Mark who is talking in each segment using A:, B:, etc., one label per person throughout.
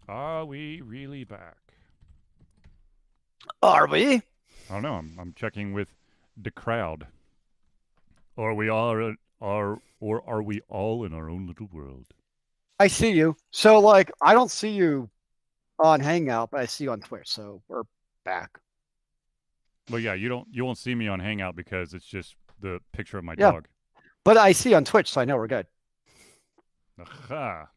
A: Are we really back?
B: Are we?
A: I don't know. I'm checking with the crowd. Are we all or are we all in our own little world?
B: I see you. So, like, I don't see you on Hangout, but I see you on Twitch. So we're back.
A: Well, yeah, you won't see me on Hangout because it's just the picture of my
B: Yeah,
A: dog.
B: but I see you on Twitch, so I know we're good.
A: Aha.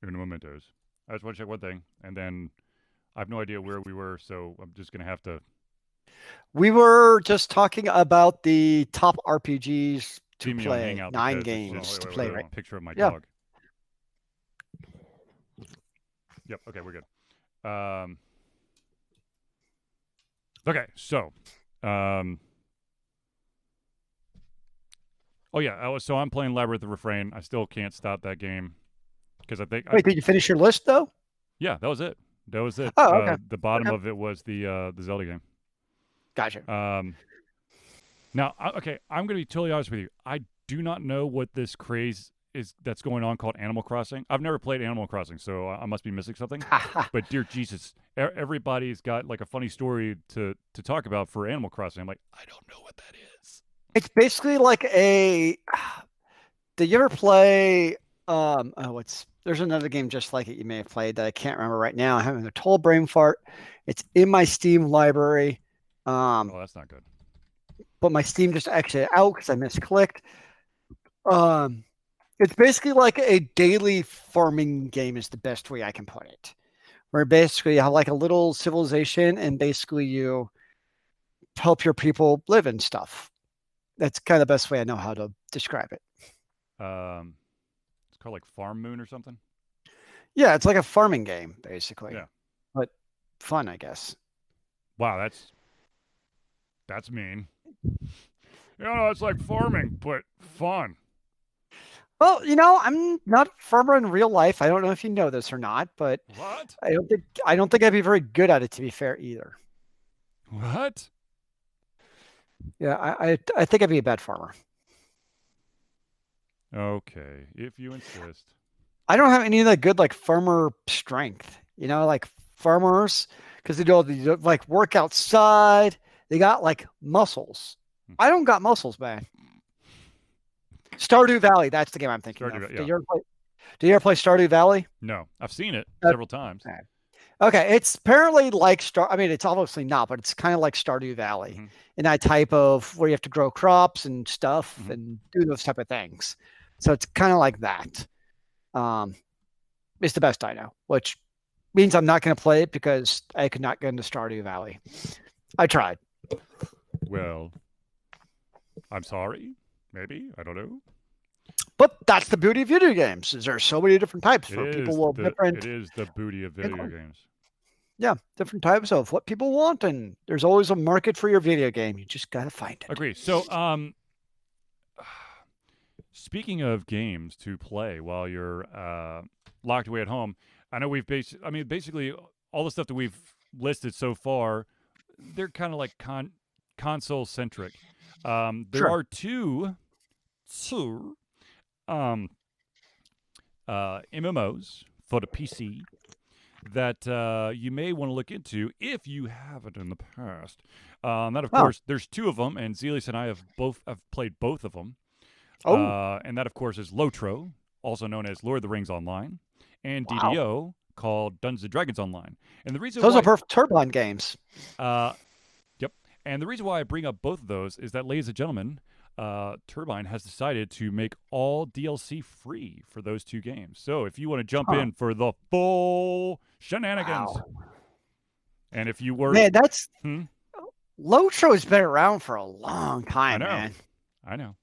A: Uno momentos. I just want to check one thing, and then I have no idea where we were, so I'm just gonna have to
B: We were just talking about the top RPGs to
A: see me on
B: play,
A: Hangout
B: nine
A: because it's just
B: games to play, right?
A: picture of my
B: Yeah.
A: dog. Yep. Okay, we're good. Okay, so, um, oh yeah, so I'm playing Labyrinth of Refrain. I still can't stop that game because
B: Wait, did you finish your list though?
A: yeah, that was it. That was it.
B: Oh, okay.
A: The bottom
B: Okay.
A: of it was the Zelda game.
B: Gotcha.
A: Um, Now, okay, I'm going to be totally honest with you. I do not know what this craze is that's going on called Animal Crossing. I've never played Animal Crossing, so I must be missing something. But dear Jesus, everybody's got like a funny story to talk about for Animal Crossing. I'm like, I don't know what that is.
B: It's basically like a. Did you ever play? Oh, it's there's another game just like it you may have played that I can't remember right now. I'm having a total brain fart. It's in my Steam library. Um,
A: Oh, that's not good.
B: but my Steam just exited out because I misclicked. Um, it's basically like a daily farming game is the best way I can put it. Where basically you have like a little civilization and basically you help your people live and stuff. That's kind of the best way I know how to describe it.
A: Um, it's called like Farm Moon or something.
B: Yeah, it's like a farming game basically,
A: Yeah.
B: but fun, I guess.
A: Wow, that's mean. It's like farming, but fun.
B: Well, I'm not a farmer in real life. I don't know if you know this or not, but
A: What?
B: I don't think I'd be very good at it to be fair either.
A: What?
B: Yeah, I think I'd be a bad farmer.
A: Okay, if you insist.
B: I don't have any of that good like farmer strength. Like farmers because they do all the like work outside. They got like muscles. I don't got muscles, man. Stardew Valley, that's the game I'm thinking
A: Stardew,
B: of.
A: yeah.
B: Did you ever play Stardew Valley?
A: No, I've seen it
B: Uh,
A: several times.
B: Okay, it's apparently like I mean, it's obviously not, but it's kind of like Stardew Valley
A: Mm-hmm.
B: in that type of where you have to grow crops and stuff
A: Mm-hmm.
B: and do those type of things. So it's kind of like that. Um, it's the best I know, which means I'm not going to play it because I could not get into Stardew Valley. I tried,
A: Well, I'm sorry. Maybe I don't know.
B: but that's the beauty of video games. Is there so many different types for people of
A: It
B: different,
A: is the booty of
B: you
A: video
B: know,
A: games.
B: yeah, different types of what people want, and there's always a market for your video game. You just gotta find it.
A: Agree. So, speaking of games to play while you're locked away at home, I know I mean, basically all the stuff that we've listed so far, they're kind of like console centric. There
B: Sure.
A: are two um, MMOs for the PC that you may want to look into if you haven't in the past. That, of
B: Oh,
A: course, there's two of them, and Zealeus and I have played both of them.
B: oh,
A: And that, of course, is Lotro, also known as Lord of the Rings Online, and
B: wow.
A: DDO, called Dungeons and Dragons Online. And the reason
B: Those are
A: why,
B: perfect turbine games.
A: uh, yep, and the reason why I bring up both of those is that, ladies and gentlemen, Turbine has decided to make all DLC free for those two games. So if you want to jump
B: Huh.
A: in for the full shenanigans,
B: Wow.
A: and if you were,
B: Man, that's
A: hmm,
B: Lotro has been around for a long
A: I
B: time,
A: know,
B: man.
A: I know,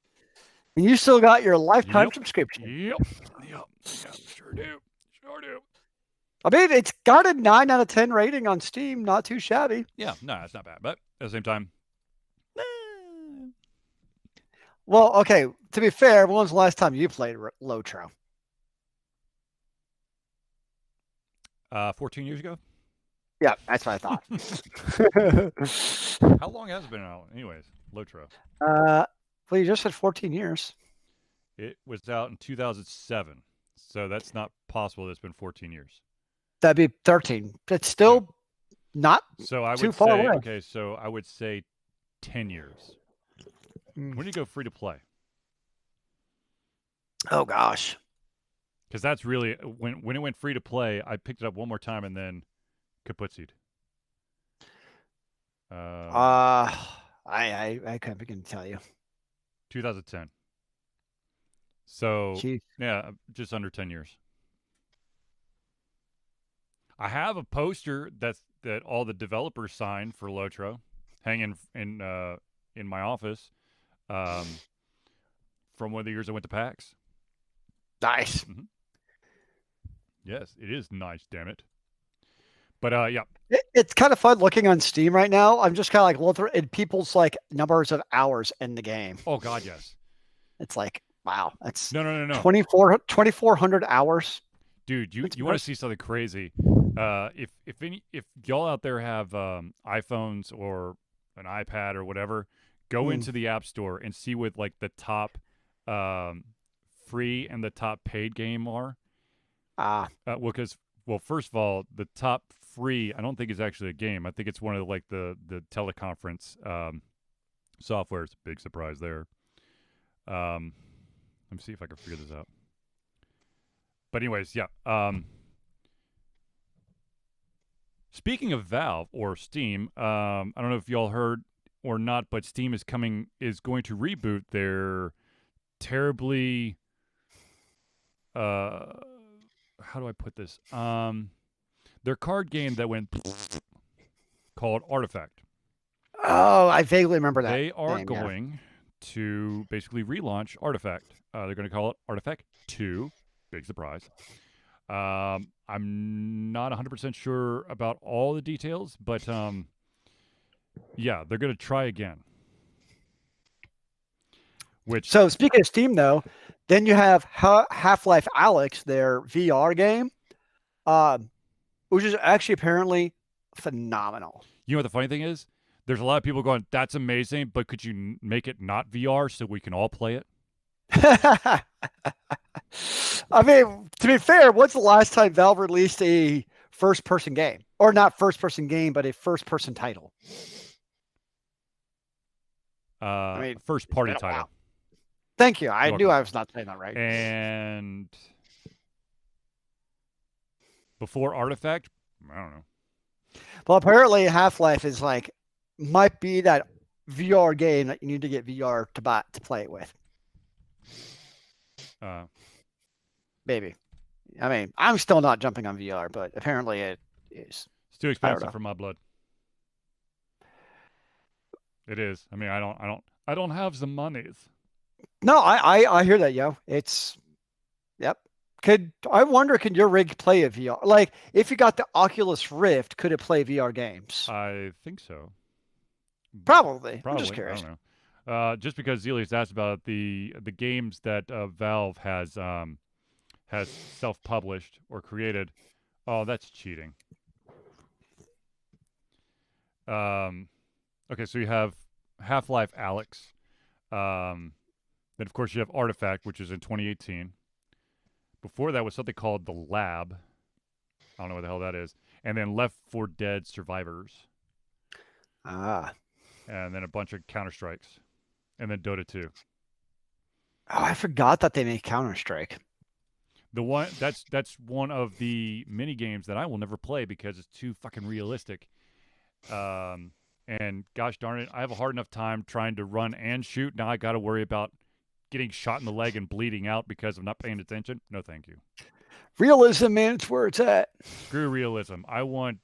B: And you still got your lifetime
A: yep,
B: subscription.
A: yep, yep, yep, sure do, sure do.
B: I mean, it's got a 9 out of 10 rating on Steam. Not too shabby.
A: Yeah, no, it's not bad, but at the same time, eh,
B: Well, okay, to be fair, when was the last time you played Lotro?
A: 14 years ago.
B: Yeah, that's what I thought.
A: How long has it been out? Anyways, Lotro.
B: Well, you just said 14 years.
A: It was out in 2007, so that's not possible. It's been 14 years.
B: That'd be 13. It's
A: Yeah.
B: still not
A: So I
B: too
A: would
B: far
A: say,
B: away.
A: okay, so I would say 10 years.
B: Mm.
A: When did it go free to play?
B: Oh gosh.
A: Because that's really when it went free to play. I picked it up one more time and then kaputsied. Um,
B: I can't begin to tell you.
A: 2010. So
B: Gee.
A: yeah, just under 10 years. I have a poster that all the developers signed for Lotro, hanging in my office, from one of the years I went to PAX.
B: Nice.
A: Mm-hmm. Yes, it is nice. Damn it. But yeah.
B: It's kind of fun looking on Steam right now. I'm just kind of like looking through in people's like numbers of hours in the game.
A: Oh God, yes.
B: It's like, wow, that's
A: No.
B: 2,400 hours.
A: Dude, you
B: That's
A: want to
B: impressive.
A: see something crazy? If y'all out there have iPhones or an iPad or whatever, go
B: Hmm.
A: into the App Store and see what like the top free and the top paid game are.
B: Ah,
A: Well, first of all, the top free I don't think is actually a game. I think it's one of like the teleconference software. It's a big surprise there. Let me see if I can figure this out. But anyways, yeah. Speaking of Valve or Steam, I don't know if y'all heard or not, but Steam is going to reboot their terribly, how do I put this? Their card game that went called Artifact.
B: oh, I vaguely remember that
A: They are
B: name. Yeah.
A: going to basically relaunch Artifact. They're going to call it Artifact 2. Big surprise. I'm not 100% sure about all the details, but yeah, they're going to try again.
B: So speaking of Steam, though, then you have Half-Life Alyx, their VR game, which is actually apparently phenomenal.
A: You know what the funny thing is? There's a lot of people going, "That's amazing," but could you make it not VR so we can all play it?
B: I mean, to be fair, when's the last time Valve released a first-person game, or not first-person game, but a first-person title? I mean,
A: first party title.
B: Thank you. I knew I was not saying that right.
A: And before Artifact, I don't know.
B: Well, apparently Half-Life is like might be that VR game that you need to get VR to play it with. Maybe. I mean, I'm still not jumping on VR, but apparently it is.
A: It's too expensive for my blood. It is. I mean, I don't have the monies.
B: No, I hear that, yo. It's yep. I wonder, can your rig play a VR? Like, if you got the Oculus Rift, could it play VR games?
A: I think so.
B: Probably. I'm just curious.
A: I don't know. Just because Zealeus asked about the games that Valve has self-published or created. Oh, that's cheating. Okay, so you have Half-Life Alyx. Then of course you have Artifact, which is in 2018. Before that was something called The Lab. I don't know what the hell that is. And then Left 4 Dead Survivors.
B: Ah.
A: And then a bunch of Counter-Strikes. And then Dota 2.
B: Oh, I forgot that they made Counter-Strike.
A: That's one of the mini games that I will never play because it's too fucking realistic. And gosh darn it, I have a hard enough time trying to run and shoot. Now I got to worry about getting shot in the leg and bleeding out because I'm not paying attention. No, thank you.
B: Realism, man, it's where it's at.
A: Screw realism. I want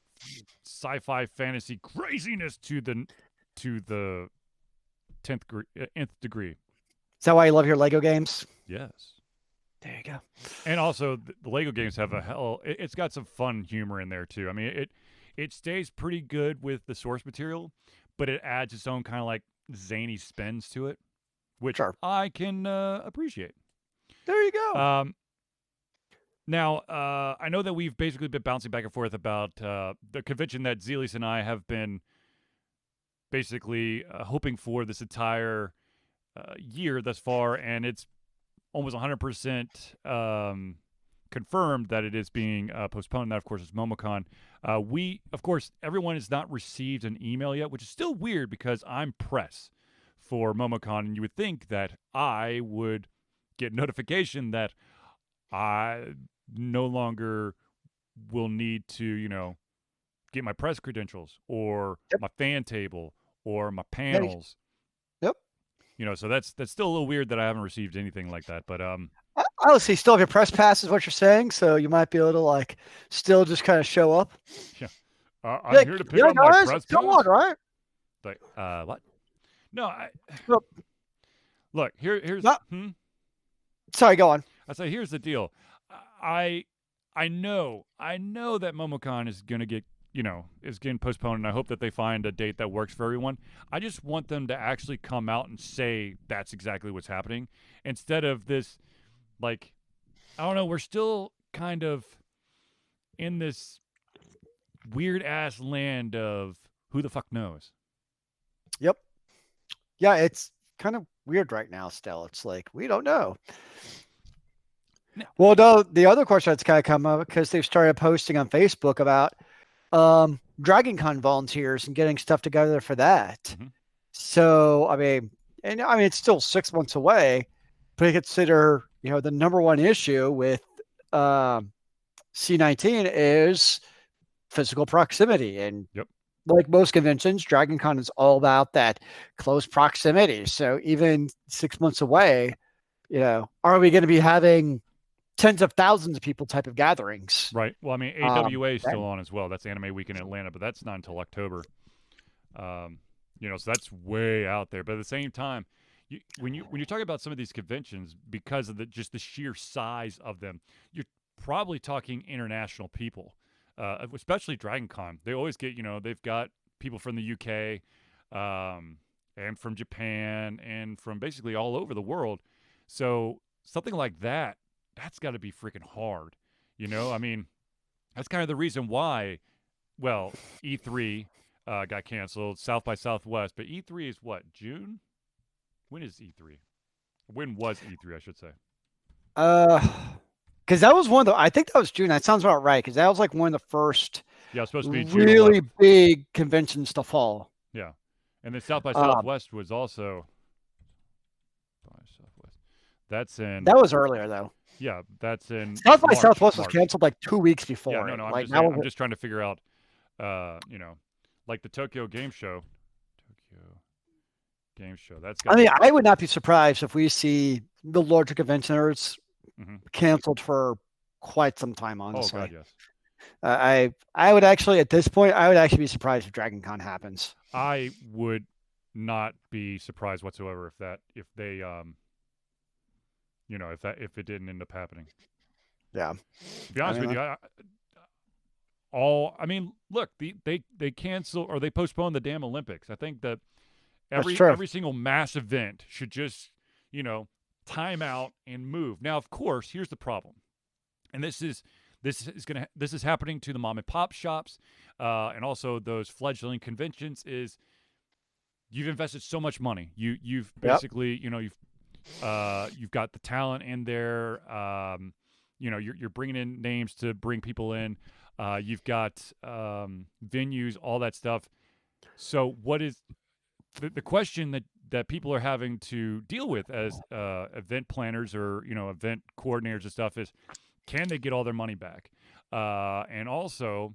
A: sci-fi fantasy craziness to the 10th degree.
B: Is that why you love your Lego games?
A: Yes.
B: There you go.
A: And also, the Lego games have it's got some fun humor in there too. I mean, it stays pretty good with the source material, but it adds its own kind of like zany spins to it, which I can appreciate.
B: There you go.
A: Now, I know that we've basically been bouncing back and forth about the convention that Zealeus and I have been basically hoping for this entire year thus far, and it's almost 100% confirmed that it is being postponed. That, of course, is MomoCon. Of course, everyone has not received an email yet, which is still weird because I'm press for MomoCon, and you would think that I would get notification that I no longer will need to, get my press credentials or
B: Yep.
A: my fan table or my
B: Yeah,
A: panels.
B: yep.
A: So that's still a little weird that I haven't received anything like that. But
B: Honestly, still have your press pass is what you're saying, so you might be able to like still just kind of show up.
A: yeah, I'm
B: Like,
A: here to pick
B: yeah,
A: up my
B: guys,
A: press
B: come on,
A: pass.
B: right?
A: Like, what? No,
B: Well,
A: look here's
B: no, sorry, go on.
A: I say here's the deal. I I know that MomoCon is gonna get is getting postponed, and I hope that they find a date that works for everyone. I just want them to actually come out and say that's exactly what's happening instead of this like I don't know. We're still kind of in this weird ass land of who the fuck knows.
B: Yep. Yeah, it's kind of weird right now still. It's like we don't know.
A: No.
B: Well, no, the other question that's kind of come up because they've started posting on Facebook about Dragon Con volunteers and getting stuff together for that.
A: Mm-hmm.
B: So, I mean, it's still 6 months away, but consider, the number one issue with C19 is physical proximity. And
A: Yep.
B: like most conventions, Dragon Con is all about that close proximity. So even 6 months away, are we going to be having tens of thousands of people type of gatherings?
A: Right. Well, I mean, AWA is still on as well. That's Anime Week in Atlanta, but that's not until October. So that's way out there. But at the same time, when you talk about some of these conventions, because of just the sheer size of them, you're probably talking international people, especially Dragon Con. They always get they've got people from the UK, and from Japan, and from basically all over the world. So something like that's got to be freaking hard. I mean, that's kind of the reason why, well, E3 got canceled, South by Southwest, but E3 is what, June? When is E3? When was E3, I should say?
B: Because that was one of the, I think that was June. That sounds about right. Because that was like one of the first
A: Yeah, it's supposed to be June
B: really
A: 11th.
B: big conventions to fall.
A: Yeah. And then South by Southwest was also by Southwest. That's in
B: That was earlier though.
A: Yeah, that's in
B: South by
A: March,
B: Southwest was
A: March.
B: canceled like 2 weeks before.
A: Yeah, no, I'm
B: like
A: just saying, I'm just trying to figure out, like the Tokyo Game Show. Tokyo Game Show. That's.
B: I mean, I would not be surprised if we see the larger conventions canceled for quite some time. Honestly.
A: Oh God, yes.
B: I would actually, at this point, I would actually be surprised if Dragon Con happens.
A: I would not be surprised whatsoever if they if it didn't end up happening.
B: Yeah.
A: To be honest with you, look, they cancel or they postpone the damn Olympics. I think that every single mass event should just, time out and move. Now, of course, here's the problem. And this is happening to the mom and pop shops, and also those fledgling conventions. Is you've invested so much money. You've basically you've got the talent in there. You're bringing in names to bring people in. You've got venues, all that stuff. So what is the question that people are having to deal with as event planners or event coordinators and stuff is, can they get all their money back? And also,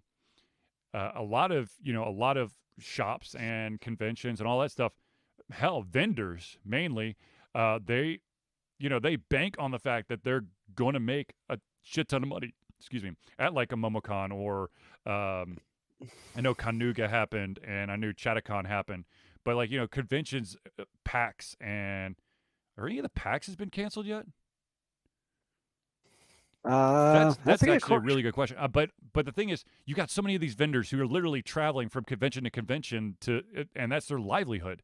A: a lot of shops and conventions and all that stuff, hell, vendors mainly, they bank on the fact that they're going to make a shit ton of money. Excuse me, at like a MomoCon or I know Kanuga happened and I knew Chattacon happened, but like conventions, PAX, and are any of the PAX has been canceled yet? That's actually a really good question. But the thing is, you got so many of these vendors who are literally traveling from convention to convention and that's their livelihood.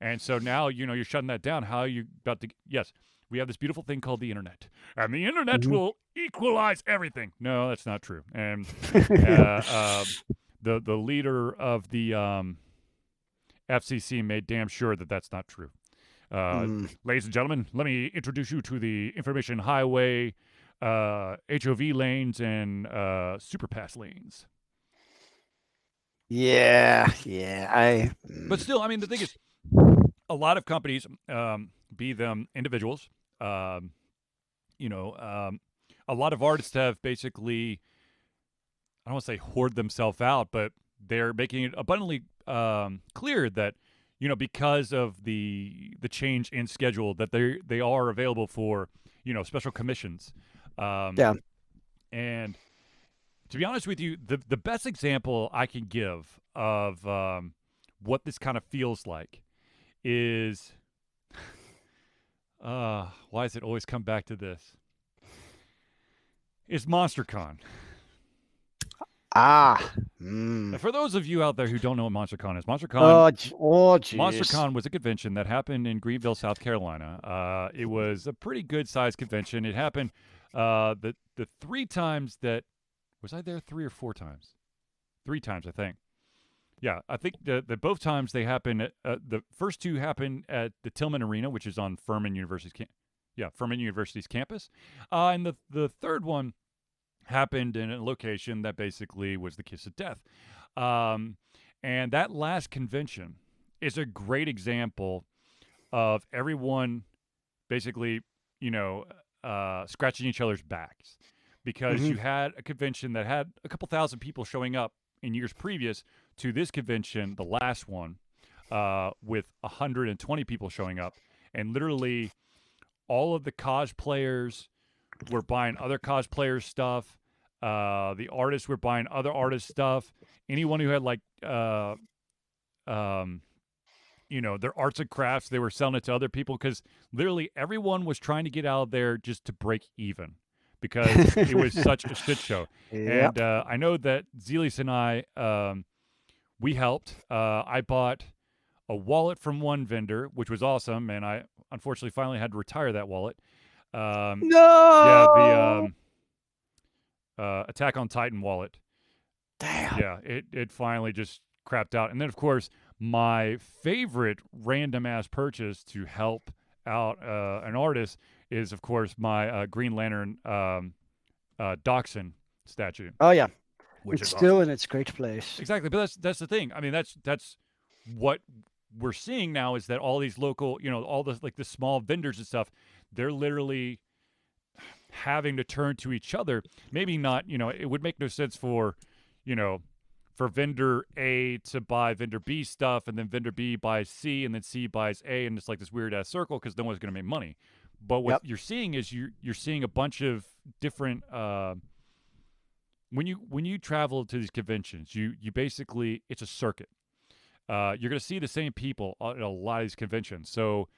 A: And so now you're shutting that down. How are you about to? Yes, we have this beautiful thing called the internet, and the internet will equalize everything. No, that's not true. And the leader of the FCC made damn sure that that's not true.
B: Mm.
A: Ladies and gentlemen, let me introduce you to the information highway, HOV lanes, and superpass lanes.
B: Yeah.
A: But still, I mean, the thing is, a lot of companies, be them individuals, um, a lot of artists have basically, I don't want to say hoard themselves out, but they're making it abundantly clear that, because of the change in schedule, that they are available for, special commissions. Um,
B: Yeah.
A: and to be honest with you, the best example I can give of what this kind of feels like is, why does it always come back to this? Is MonsterCon.
B: Ah. Mm.
A: For those of you out there who don't know what MonsterCon is,
B: Oh, jeez.
A: MonsterCon was a convention that happened in Greenville, South Carolina. It was a pretty good sized convention. It happened the 3 times that was I there 3 or 4 times? 3 times, I think. Yeah, I think the both times they happened. The first 2 happened at the Tillman Arena, which is on Furman University's campus, and the third one happened in a location that basically was the kiss of death. Um, and that last convention is a great example of everyone basically, scratching each other's backs, because
B: Hmm.
A: you had a convention that had a couple thousand people showing up in years previous to this convention, the last one, with 120 people showing up, and literally all of the cosplayers were buying other cosplayers stuff. The artists were buying other artists stuff. Anyone who had um, their arts and crafts, they were selling it to other people, because literally everyone was trying to get out of there just to break even, because it was such a shit show. And
B: Yep.
A: I know that Zealeus and I, we helped. I bought a wallet from one vendor, which was awesome, and I unfortunately finally had to retire that wallet. Yeah, the
B: No.
A: Attack on Titan wallet.
B: Damn.
A: Yeah, it finally just crapped out. And then, of course, my favorite random ass purchase to help out an artist is, of course, my Green Lantern Dachshund statue,
B: Oh yeah.
A: which
B: It's
A: is
B: still
A: awesome.
B: in its great place.
A: Exactly, but that's the thing. I mean, that's what we're seeing now, is that all these local, all the small vendors and stuff, they're literally having to turn to each other. Maybe not, it would make no sense for, you know, for vendor A to buy vendor B stuff, and then vendor B buys C, and then C buys A, and it's like this weird ass circle, because no one's going to make money. But what
B: Yep.
A: you're seeing is you're seeing a bunch of different. When you travel to these conventions, you basically, it's a circuit. You're going to see the same people at a lot of these conventions. So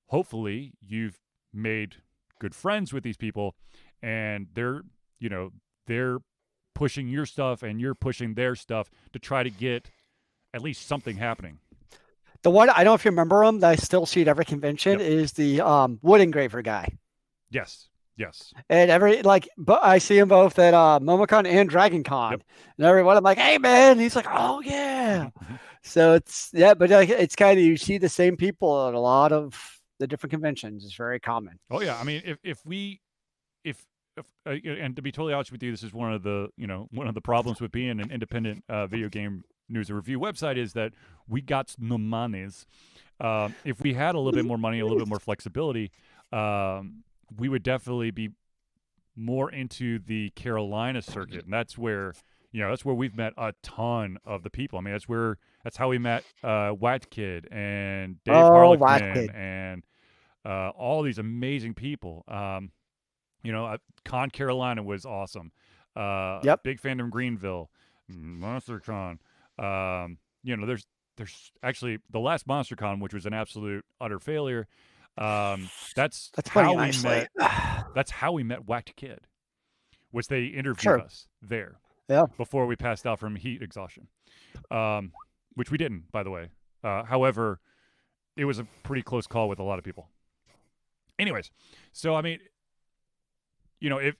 A: hopefully you've made good friends with these people, and they're pushing your stuff and you're pushing their stuff to try to get at least something happening.
B: The one I don't know if you remember him that I still see at every convention
A: Yep.
B: is the wood engraver guy.
A: Yes. Yes.
B: And but I see him both at MomoCon and DragonCon.
A: Yep.
B: And everyone, I'm like, hey man, and he's like, oh yeah. So but it's kind of, you see the same people at a lot of the different conventions. It's very common.
A: Oh yeah. I mean, if and to be totally honest with you, this is one of the problems with being an independent video game news and review website, is that we got no monies. If we had a little bit more money, a little bit more flexibility, we would definitely be more into the Carolina circuit, and that's where we've met a ton of the people. I mean, that's how we met White Kid and Dave
B: Oh, Wild
A: Harlequin
B: Kid.
A: and all these amazing people. Con Carolina was awesome.
B: Yep.
A: Big fan of Greenville, MonsterCon. There's actually the last MonsterCon, which was an absolute utter failure. That's
B: That's putting
A: how
B: it
A: we
B: nicely.
A: met. That's how we met Whacked Kid. Was they interviewed
B: Sure.
A: us there
B: Yeah.
A: before we passed out from heat exhaustion, um, which we didn't, by the way. However, it was a pretty close call with a lot of people. Anyways, so I mean, if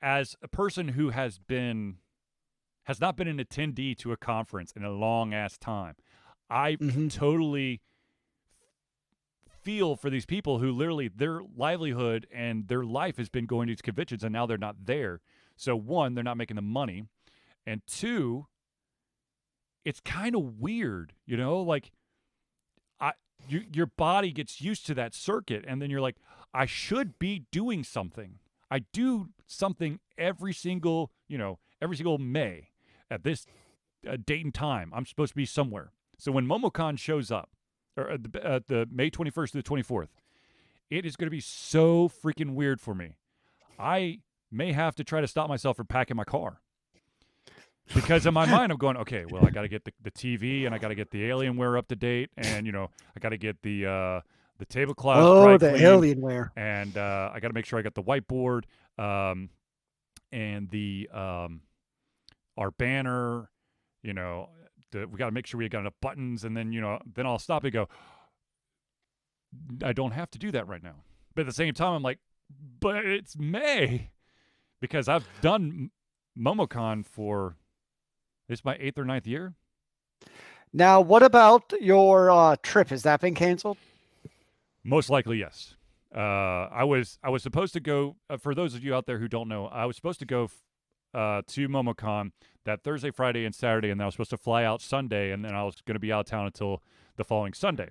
A: as a person who has not been an attendee to a conference in a long ass time, I
B: Hmm.
A: totally feel for these people who literally their livelihood and their life has been going to these conventions, and now they're not there. So one, they're not making the money, and two, it's kind of weird, like your body gets used to that circuit, and then you're like, I should be doing something. I do something every single May at this date and time. I'm supposed to be somewhere. So when MomoCon shows up, or the May 21st to the 24th, it is going to be so freaking weird for me. I may have to try to stop myself from packing my car. Because in my mind, I'm going, okay, well, I got to get the TV, and I got to get the Alienware up to date, and I got to get the tablecloth.
B: Oh, the Alienware,
A: and I got to make sure I got the whiteboard, and the our banner. We got to make sure we got enough buttons, and then then I'll stop and go, I don't have to do that right now. But at the same time, I'm like, but it's May, because I've done MomoCon for. This is my 8th or 9th year.
B: Now, what about your trip? Has that been canceled?
A: Most likely, yes. I was supposed to go. For those of you out there who don't know, I was supposed to go to MomoCon that Thursday, Friday, and Saturday, and then I was supposed to fly out Sunday, and then I was going to be out of town until the following Sunday.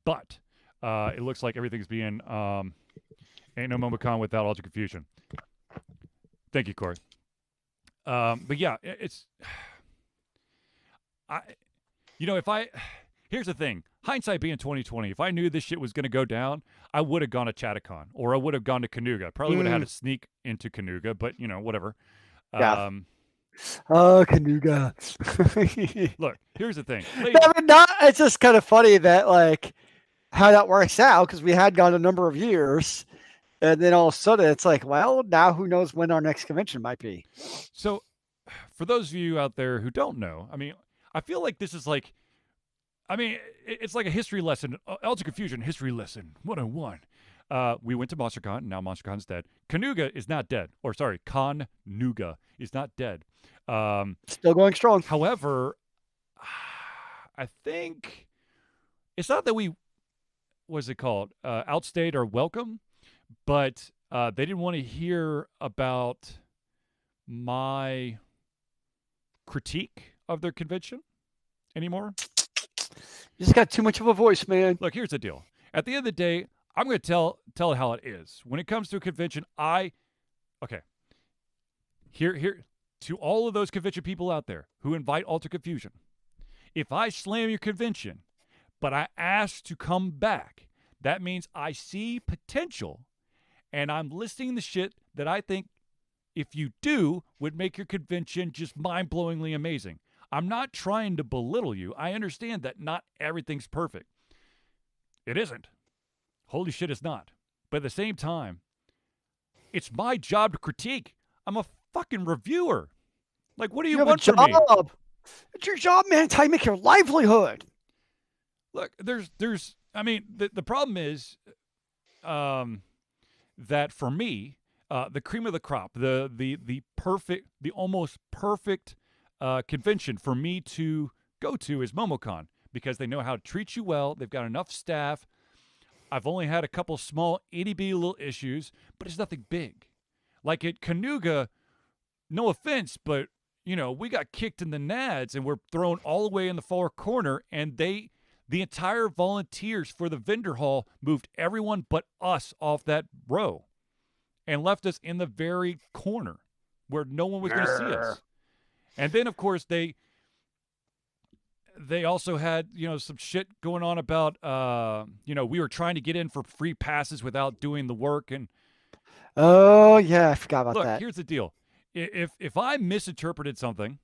A: But it looks like everything's being ain't no MomoCon without Ultra Confusion. Thank you, Corey. But yeah, it's. Here's the thing, hindsight being 2020, if I knew this shit was going to go down, I would have gone to Chattacon, or I would have gone to Canuga. Probably would have had to sneak into Canuga, but whatever.
B: Yeah. Canuga.
A: Look, here's the thing.
B: It's just kind of funny that like how that works out, because we had gone a number of years, and then all of a sudden it's like, well, now who knows when our next convention might be.
A: So for those of you out there who don't know, I feel like this is like, it's like a history lesson, Ultra Confusion history lesson 101. We went to MonsterCon, now MonsterCon's dead. Canuga is not dead. Or sorry, Con-Nuga is not dead.
B: Still going strong.
A: However, I think it's not that we, what's it called, outstayed our welcome, but they didn't want to hear about my critique of their convention anymore.
B: You just got too much of a voice, man.
A: Look, here's the deal. At the end of the day, I'm going to tell it how it is. When it comes to a convention, here to all of those convention people out there who invite Ultra Confusion, if I slam your convention, but I ask to come back, that means I see potential, and I'm listing the shit that I think, if you do, would make your convention just mind-blowingly amazing. I'm not trying to belittle you. I understand that not everything's perfect. It isn't. Holy shit, it's not. But at the same time, it's my job to critique. I'm a fucking reviewer. Like, what do you want from me?
B: It's your job, man. It's how you make your livelihood.
A: Look, the problem is that for me, the cream of the crop, the almost perfect convention for me to go to is MomoCon, because they know how to treat you well. They've got enough staff. I've only had a couple small itty-bitty little issues, but it's nothing big. Like at Canuga, no offense, but we got kicked in the nads and we're thrown all the way in the far corner, and the entire volunteers for the vendor hall moved everyone but us off that row and left us in the very corner where no one was going to see us. And then, of course, they also had, some shit going on about, we were trying to get in for free passes without doing the work. And
B: oh, yeah, I forgot about that.
A: Look, here's the deal. If I misinterpreted something,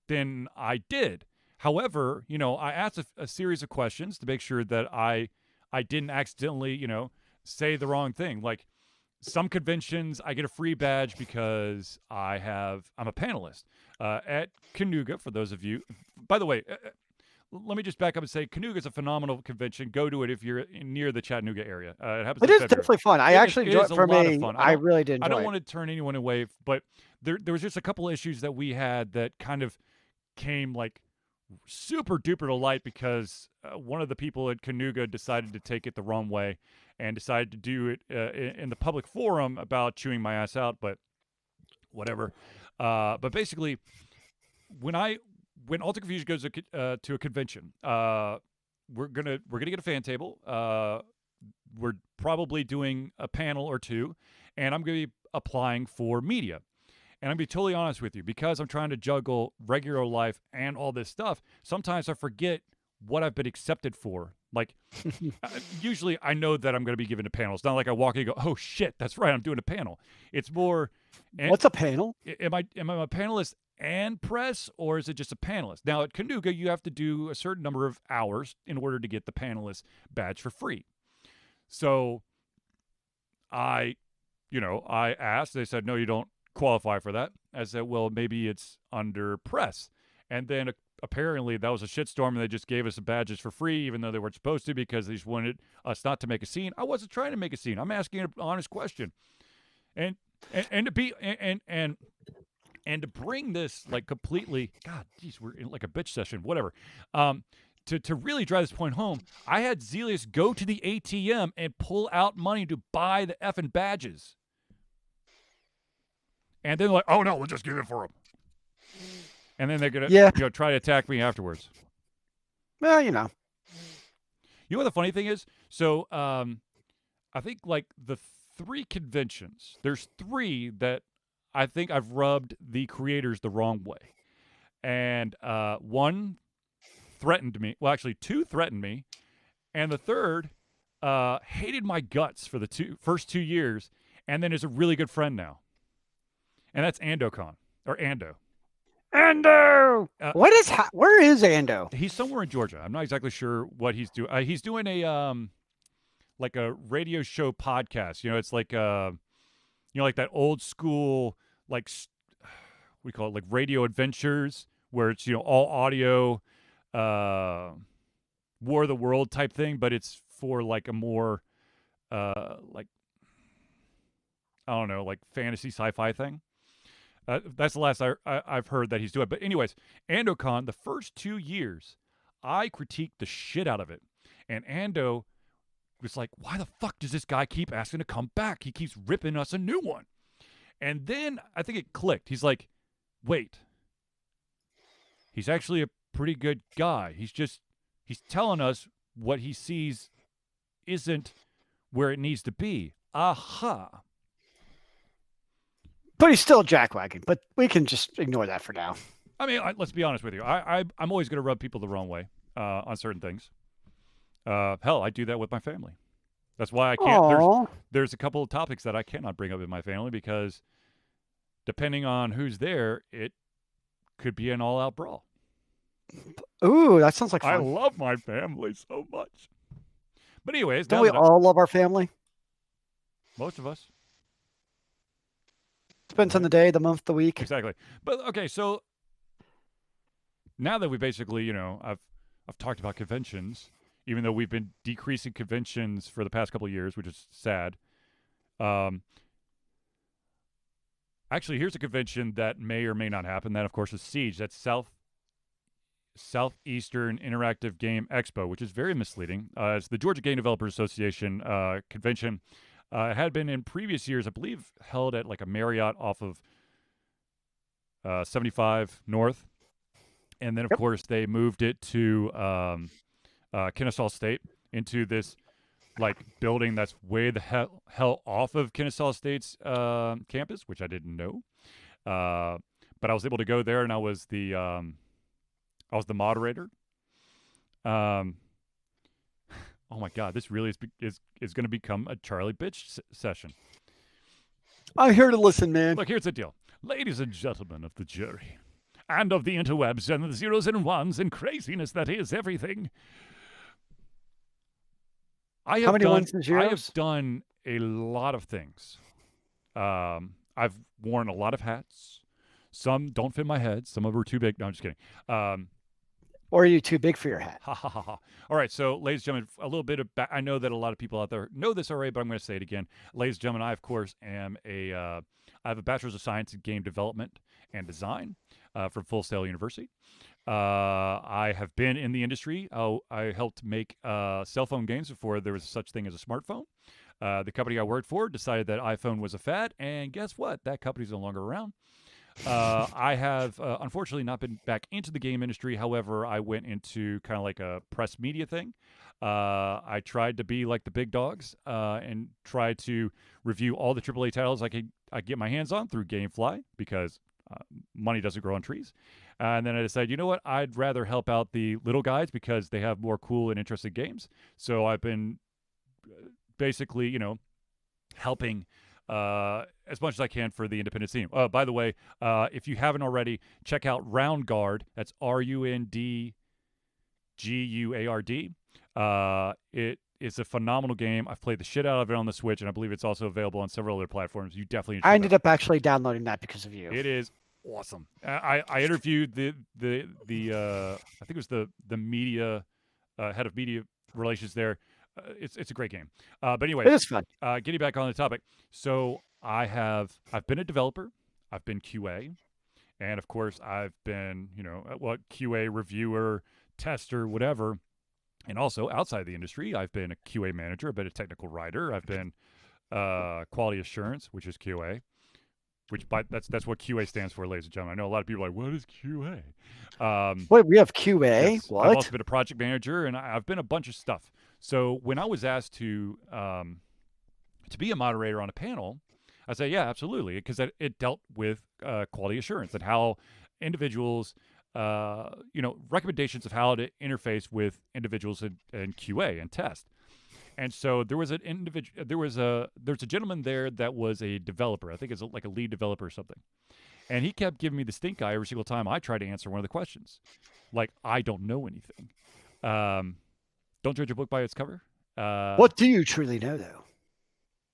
A: then I did. However, I asked a series of questions to make sure that I didn't accidentally, say the wrong thing. Like, some conventions, I get a free badge because I'm a panelist. At Canuga, for those of you, by the way, let me just back up and say Canuga is a phenomenal convention. Go to it if you're near the Chattanooga area. It happens.
B: It is definitely fun. I actually enjoy it. For me, I really did enjoy it.
A: I don't want to turn anyone away, but there was just a couple issues that we had that kind of came like super duper delight because one of the people at Canuga decided to take it the wrong way and decided to do it in the public forum about chewing my ass out, but whatever. But basically, when Alter Confusion goes to a convention, we're gonna get a fan table. We're probably doing a panel or two, and I'm gonna be applying for media. And I'm gonna be totally honest with you, because I'm trying to juggle regular life and all this stuff. Sometimes I forget what I've been accepted for. Like, usually I know that I'm going to be given a panel. It's not like I walk in and go, "Oh shit, that's right, I'm doing a panel." It's more,
B: What's a panel?
A: am I a panelist and press, or is it just a panelist? Now at Canuga, you have to do a certain number of hours in order to get the panelist badge for free. So I, I asked. They said, "No, you don't qualify for that." I said, "Well, maybe it's under press." And then apparently that was a shitstorm, and they just gave us the badges for free, even though they weren't supposed to, because they just wanted us not to make a scene. I wasn't trying to make a scene. I'm asking an honest question, and to be and to bring this like completely. God, geez, we're in like a bitch session. Whatever. To really drive this point home, I had Zealeus go to the ATM and pull out money to buy the effing badges. And then like, "Oh no, we'll just give it for them." And then they're gonna, try to attack me afterwards.
B: Well,
A: You know what the funny thing is? So, I think like the 3 conventions, there's 3 that I think I've rubbed the creators the wrong way, and 1 threatened me. Well, actually, 2 threatened me, and the 3rd hated my guts for the first 2 years, and then is a really good friend now. And that's AndoCon, or Ando.
B: Ando! Where is Ando?
A: He's somewhere in Georgia. I'm not exactly sure what he's doing. He's doing a like a radio show podcast. It's like like that old school, like, we call it like radio adventures, where it's all audio, War of the World type thing, but it's for like a more like, I don't know, like fantasy sci-fi thing. That's the last I've heard that he's doing. But anyways, AndoCon, the first 2 years, I critiqued the shit out of it. And Ando was like, "Why the fuck does this guy keep asking to come back? He keeps ripping us a new one." And then I think it clicked. He's like, "Wait. He's actually a pretty good guy. He's telling us what he sees isn't where it needs to be. Aha."
B: But he's still jackwagging. But we can just ignore that for now.
A: I mean, let's be honest with you. I'm always going to rub people the wrong way on certain things. Hell, I do that with my family. That's why I can't. There's a couple of topics that I cannot bring up in my family, because depending on who's there, it could be an all-out brawl.
B: Ooh, that sounds like fun.
A: I love my family so much. But anyways,
B: don't we all love our family? Most
A: of us.
B: Depends on the day, the month, the week.
A: Exactly. But okay, so now that we basically, I've talked about conventions, even though we've been decreasing conventions for the past couple of years, which is sad. Actually, here's a convention that may or may not happen. That, of course, is Siege. That's Southeastern Interactive Game Expo, which is very misleading. It's the Georgia Game Developers Association convention. It had been in previous years, I believe, held at like a Marriott off of 75 North. And then, of course, they moved it to Kennesaw State, into this like building that's way the hell off of Kennesaw State's campus, which I didn't know. But I was able to go there, and I was the moderator. Oh my God, this really is going to become a Charlie bitch session.
B: I'm here to listen, man.
A: Look, here's the deal. Ladies and gentlemen of the jury, and of the interwebs and the zeros and ones and craziness that is everything. How many ones and zeros? I have done a lot of things. I've worn a lot of hats. Some don't fit my head. Some of them are too big. No, I'm just kidding.
B: Or are you too big for your hat?
A: Ha ha ha ha. All right, so ladies and gentlemen, a little bit of I know that a lot of people out there know this already, but I'm going to say it again. Ladies and gentlemen, I of course am I have a bachelor's of science in game development and design from Full Sail University. I have been in the industry. I helped make cell phone games before there was such thing as a smartphone. The company I worked for decided that iPhone was a fad, and guess what? That company's no longer around. I have unfortunately not been back into the game industry. However, I went into kind of like a press media thing. I tried to be like the big dogs and tried to review all the AAA titles I get my hands on through GameFly because money doesn't grow on trees. And then I decided, you know what? I'd rather help out the little guys because they have more cool and interesting games. So I've been basically, helping as much as I can for the independent scene. By the way, if you haven't already, check out Round Guard. That's RUNDGUARD. It is a phenomenal game. I've played the shit out of it on the Switch, and I believe it's also available on several other platforms. You definitely
B: I ended up actually downloading that because of you.
A: It is awesome. I interviewed the I think it was the media head of media relations there. It's a great game. But anyway,
B: it is fun.
A: Getting back on the topic. So I've been a developer. I've been QA, and of course I've been QA reviewer, tester, whatever. And also outside the industry, I've been a QA manager. I've been a technical writer. I've been quality assurance, which is QA. That's what QA stands for, ladies and gentlemen. I know a lot of people are like, what is QA?
B: Wait, we have QA?
A: Yes,
B: what?
A: I've also been a project manager, and I've been a bunch of stuff. So when I was asked to be a moderator on a panel, I said, yeah, absolutely, because it dealt with quality assurance and how individuals, recommendations of how to interface with individuals in QA and test. And so there's a gentleman there that was a developer. I think it's like a lead developer or something. And he kept giving me the stink eye every single time I tried to answer one of the questions. Like, I don't know anything. Don't judge a book by its cover.
B: What do you truly know, though?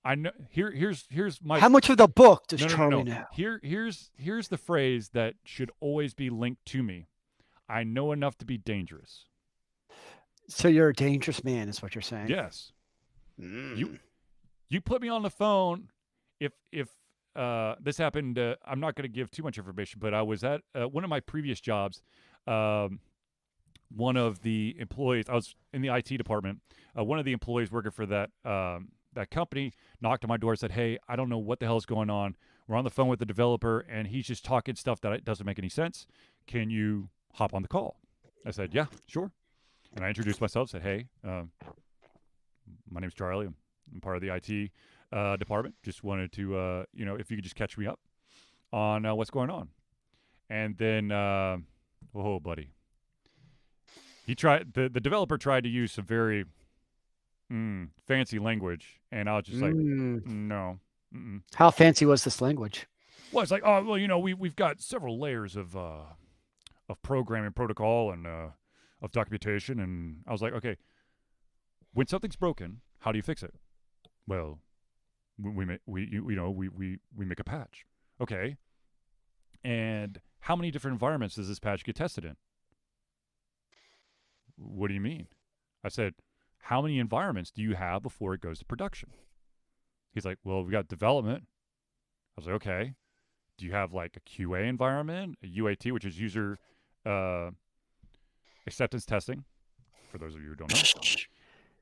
A: I know. Here's my.
B: How much of the book does Charlie know?
A: Here's the phrase that should always be linked to me. I know enough to be dangerous.
B: So you're a dangerous man, is what you're saying?
A: Yes. You put me on the phone. If this happened, I'm not going to give too much information, but I was at one of my previous jobs. One of the employees, I was in the IT department. One of the employees working for that company knocked on my door and said, hey, I don't know what the hell is going on. We're on the phone with the developer, and he's just talking stuff that doesn't make any sense. Can you hop on the call? I said, yeah, sure. And I introduced myself, said, hey, my name's Charlie. I'm part of the IT department. Just wanted to, if you could just catch me up on what's going on. And then, buddy. The developer tried to use some very fancy language, and I was just like, no. Mm-mm.
B: How fancy was this language?
A: Well, it's like, we've got several layers of programming protocol and of documentation, and I was like, okay, when something's broken, how do you fix it? Well, we make a patch. Okay. And how many different environments does this patch get tested in? What do you mean? I said, how many environments do you have before it goes to production? He's like, well, we got development. I was like, okay. Do you have like a QA environment, a UAT, which is user acceptance testing, for those of you who don't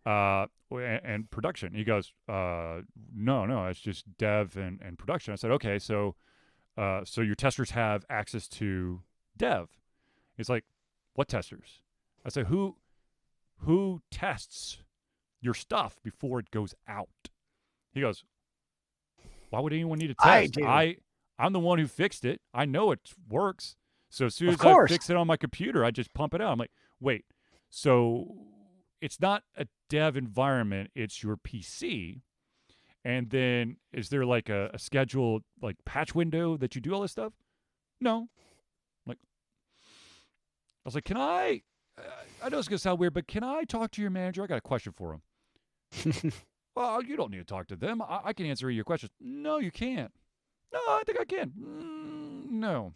A: know, and production? He goes, no, it's just dev and production. I said, okay, so your testers have access to dev. He's like, what testers? I said, who tests your stuff before it goes out? He goes, why would anyone need to test? I'm the one who fixed it. I know it works. So as soon as I fix it on my computer, I just pump it out. I'm like, wait, so it's not a dev environment, it's your PC. And then is there like a scheduled like patch window that you do all this stuff? No. I was like, can I know it's going to sound weird, but can I talk to your manager? I got a question for him. Well, you don't need to talk to them. I can answer your questions. No, you can't. No, I think I can. No.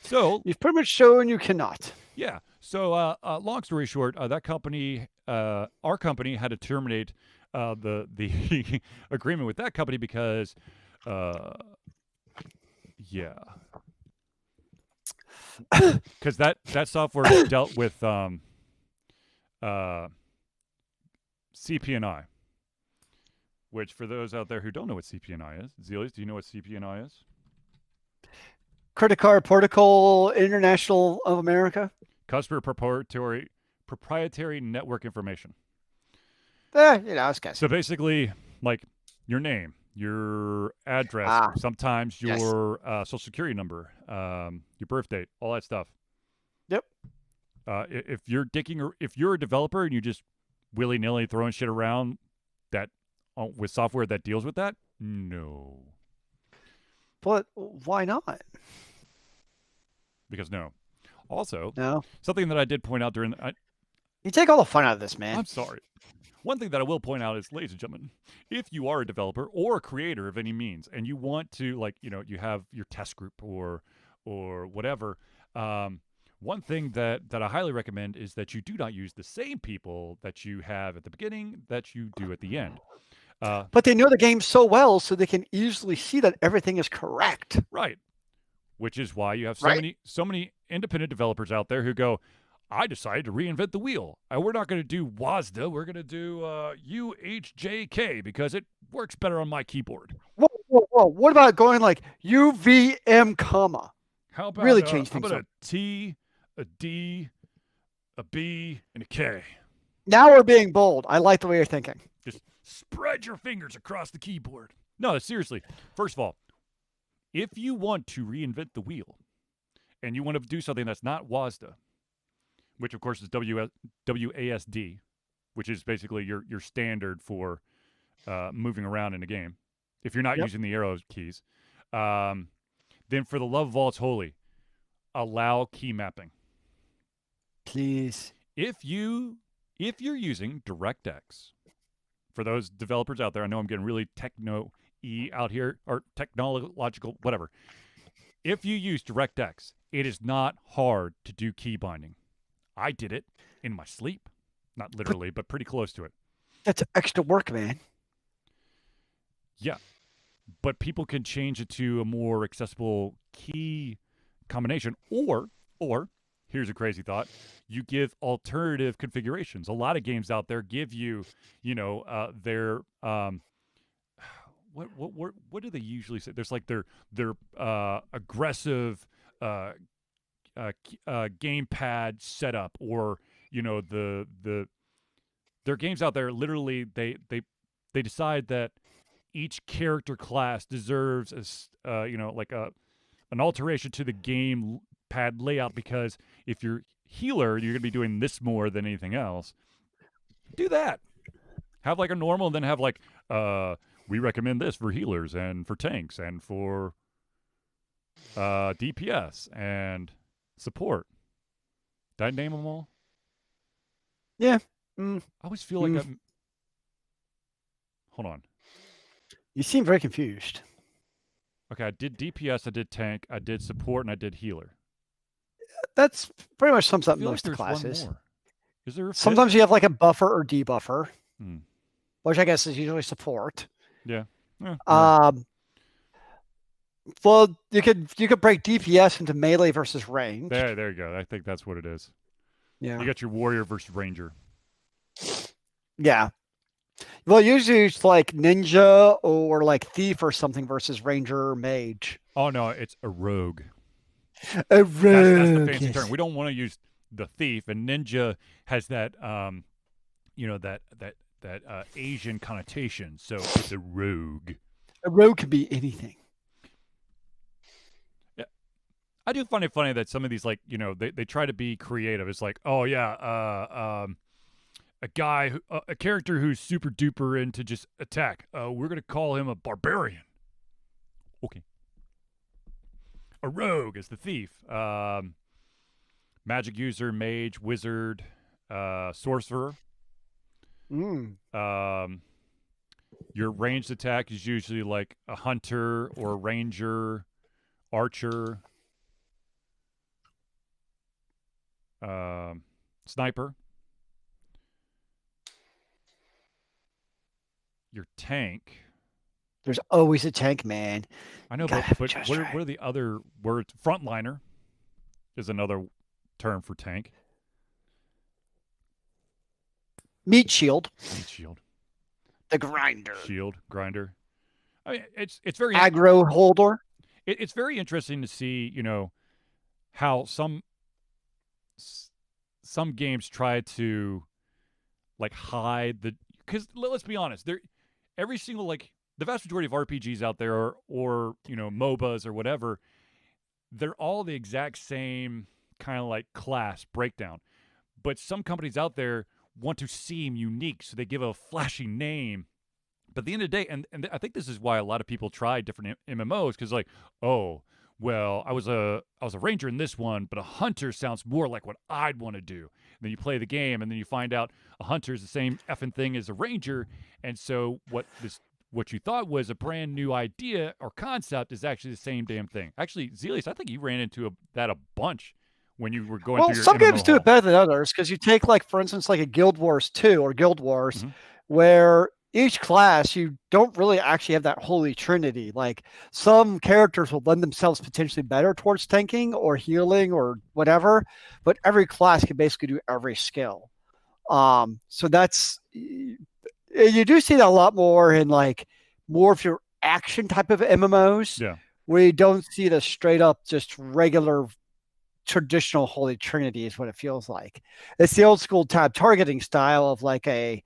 A: So
B: you've pretty much shown you cannot.
A: Yeah. So, long story short, that company, our company, had to terminate the agreement with that company because, uh, yeah, because that software dealt with uh, CP&I, which for those out there who don't know what CP&I is, Zealeus, do you know what CP&I is?
B: Credit Card Protocol International of America.
A: Customer proprietary network information.
B: I was guessing.
A: So basically, like your name, your address,
B: Ah,
A: sometimes
B: yes.
A: your social security number, your birth date, all that stuff.
B: Yep.
A: If you're if you're a developer and you just willy nilly throwing shit around that with software that deals with that, no,
B: But why not?
A: because no. Also,
B: No.
A: something that I did point out during
B: You take all the fun out of this, man.
A: I'm sorry. One thing that I will point out is, ladies and gentlemen, if you are a developer or a creator of any means, and you want to, like, you have your test group or whatever, one thing that I highly recommend is that you do not use the same people that you have at the beginning that you do at the end.
B: But they know the game so well, so they can easily see that everything is correct.
A: Right. Which is why you have
B: Right?
A: so many independent developers out there who go, I decided to reinvent the wheel. We're not going to do WASDA. We're going to do UHJK because it works better on my keyboard.
B: Whoa, whoa, whoa. What about going like UVM comma? Really change
A: How
B: things
A: about
B: up.
A: a T, a D, a B, and a K?
B: Now we're being bold. I like the way you're thinking.
A: Just spread your fingers across the keyboard. No, seriously. First of all, if you want to reinvent the wheel and you want to do something that's not WASDA, which of course is WASD, which is basically your standard for moving around in a game, if you're not
B: Yep.
A: using the arrow keys, then for the love of all it's holy, allow key mapping.
B: Please.
A: If you're using DirectX, for those developers out there, I know I'm getting really techno-y out here, or technological, whatever. If you use DirectX, it is not hard to do key binding. I did it in my sleep. Not literally, but pretty close to it.
B: That's extra work, man.
A: Yeah. But people can change it to a more accessible key combination. Or here's a crazy thought. You give alternative configurations. A lot of games out there give you, their what do they usually say? There's like their aggressive gamepad setup, or there are games out there. Literally, they decide that each character class deserves like an alteration to the game pad layout, because if you're healer, you're going to be doing this more than anything else. Do that. Have like a normal, and then have like we recommend this for healers and for tanks and for DPS and support. Did I name them all?
B: Yeah. Mm,
A: I always feel like
B: mm.
A: I'm. Hold on.
B: You seem very confused.
A: Okay, I did DPS, I did tank, I did support, and I did healer.
B: That's pretty much sums
A: I
B: up
A: feel like
B: most
A: there's one
B: classes.
A: more. Is there a fifth?
B: Sometimes you have like a buffer or debuffer,
A: Hmm.
B: which I guess is usually support.
A: Yeah. Yeah.
B: Well, you could break DPS into melee versus ranged.
A: There you go. I think that's what it is.
B: Yeah.
A: You got your warrior versus ranger.
B: Yeah. Well, usually it's like ninja or like thief or something versus ranger or mage.
A: Oh no, it's a rogue.
B: A
A: That's the
B: rogue.
A: fancy term.
B: Yes.
A: We don't want to use the thief, and ninja has that that Asian connotation. So it's a rogue.
B: A rogue can be anything.
A: Yeah. I do find it funny that some of these, like, they try to be creative. It's like, oh yeah, a guy, a character who's super duper into just attack. We're gonna call him a barbarian. Okay. A rogue is the thief. Magic user, mage, wizard, sorcerer.
B: Mm.
A: Your ranged attack is usually like a hunter or a ranger, archer. Sniper, your tank.
B: There's always a tank, man.
A: I
B: You
A: know,
B: gotta have it
A: but
B: just
A: what
B: right.
A: are the other words? Frontliner is another term for tank.
B: Meat shield,
A: Meat shield,
B: the grinder,
A: shield, grinder. I mean, it's very
B: aggro holder.
A: it's very interesting to see, how some games try to like hide the because let's be honest, there every single like the vast majority of RPGs out there or MOBAs or whatever, they're all the exact same kind of like class breakdown. But some companies out there want to seem unique, so they give a flashy name. But at the end of the day, and I think this is why a lot of people try different MMOs because like, oh, well, I was a ranger in this one, but a hunter sounds more like what I'd want to do. And then you play the game, and then you find out a hunter is the same effing thing as a ranger, and so what you thought was a brand new idea or concept is actually the same damn thing. Actually, Zealeus, I think you ran into that a bunch when you were going
B: Well,
A: through your
B: some games
A: MMO
B: do it
A: haul.
B: better than others because you take, like, for instance, like a Guild Wars 2 or Guild Wars,
A: Mm-hmm.
B: where each class you don't really actually have that holy trinity. Like some characters will lend themselves potentially better towards tanking or healing or whatever, but every class can basically do every skill. So that's you do see that a lot more in like more of your action type of MMOs
A: Yeah,
B: where you don't see the straight up just regular traditional Holy Trinity is what it feels like. It's the old school tab targeting style of like a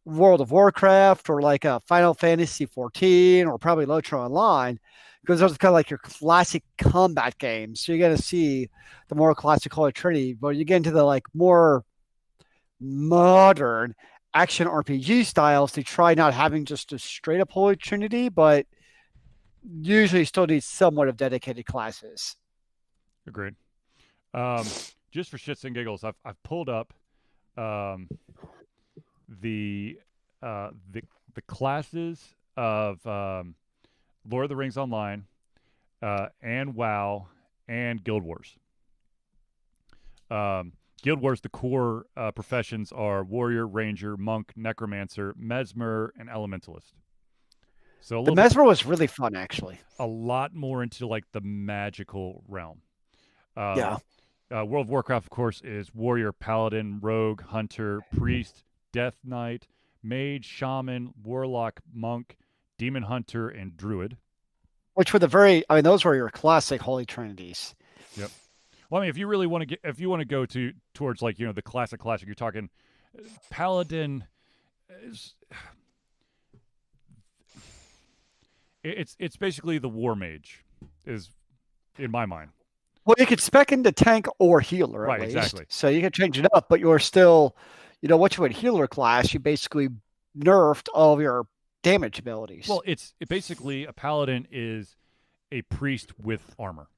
B: World of Warcraft or like a Final Fantasy 14 or probably Lotro Online, because those are kind of like your classic combat games. So you're going to see the more classic Holy Trinity, but you get into the like more modern action RPG styles. They try not having just a straight up Holy Trinity, but usually still need somewhat of dedicated classes.
A: agreed. Um, just for shits and giggles, I've pulled up um, the uh, the the classes of Lord of the Rings Online and WoW and Guild Wars. Guild Wars, the core professions are warrior, ranger, monk, necromancer, mesmer, and elementalist. So
B: The Mesmer was really fun, actually.
A: a lot more into like the magical realm. Uh,
B: Yeah.
A: World of Warcraft, of course, is warrior, paladin, rogue, hunter, priest, death knight, mage, shaman, warlock, monk, demon hunter, and druid.
B: Which were the very, I mean, those were your classic Holy Trinities.
A: Yep. Well, I mean, if you really want to get, if you want to go towards like the classic, you're talking paladin. Is, it's basically the war mage, is in my mind.
B: Well, you could spec into tank or healer at
A: Right.
B: least.
A: Exactly.
B: So you can change it up, but you're still, what you would healer class, you basically nerfed all of your damage abilities.
A: Well, basically a paladin is a priest with armor.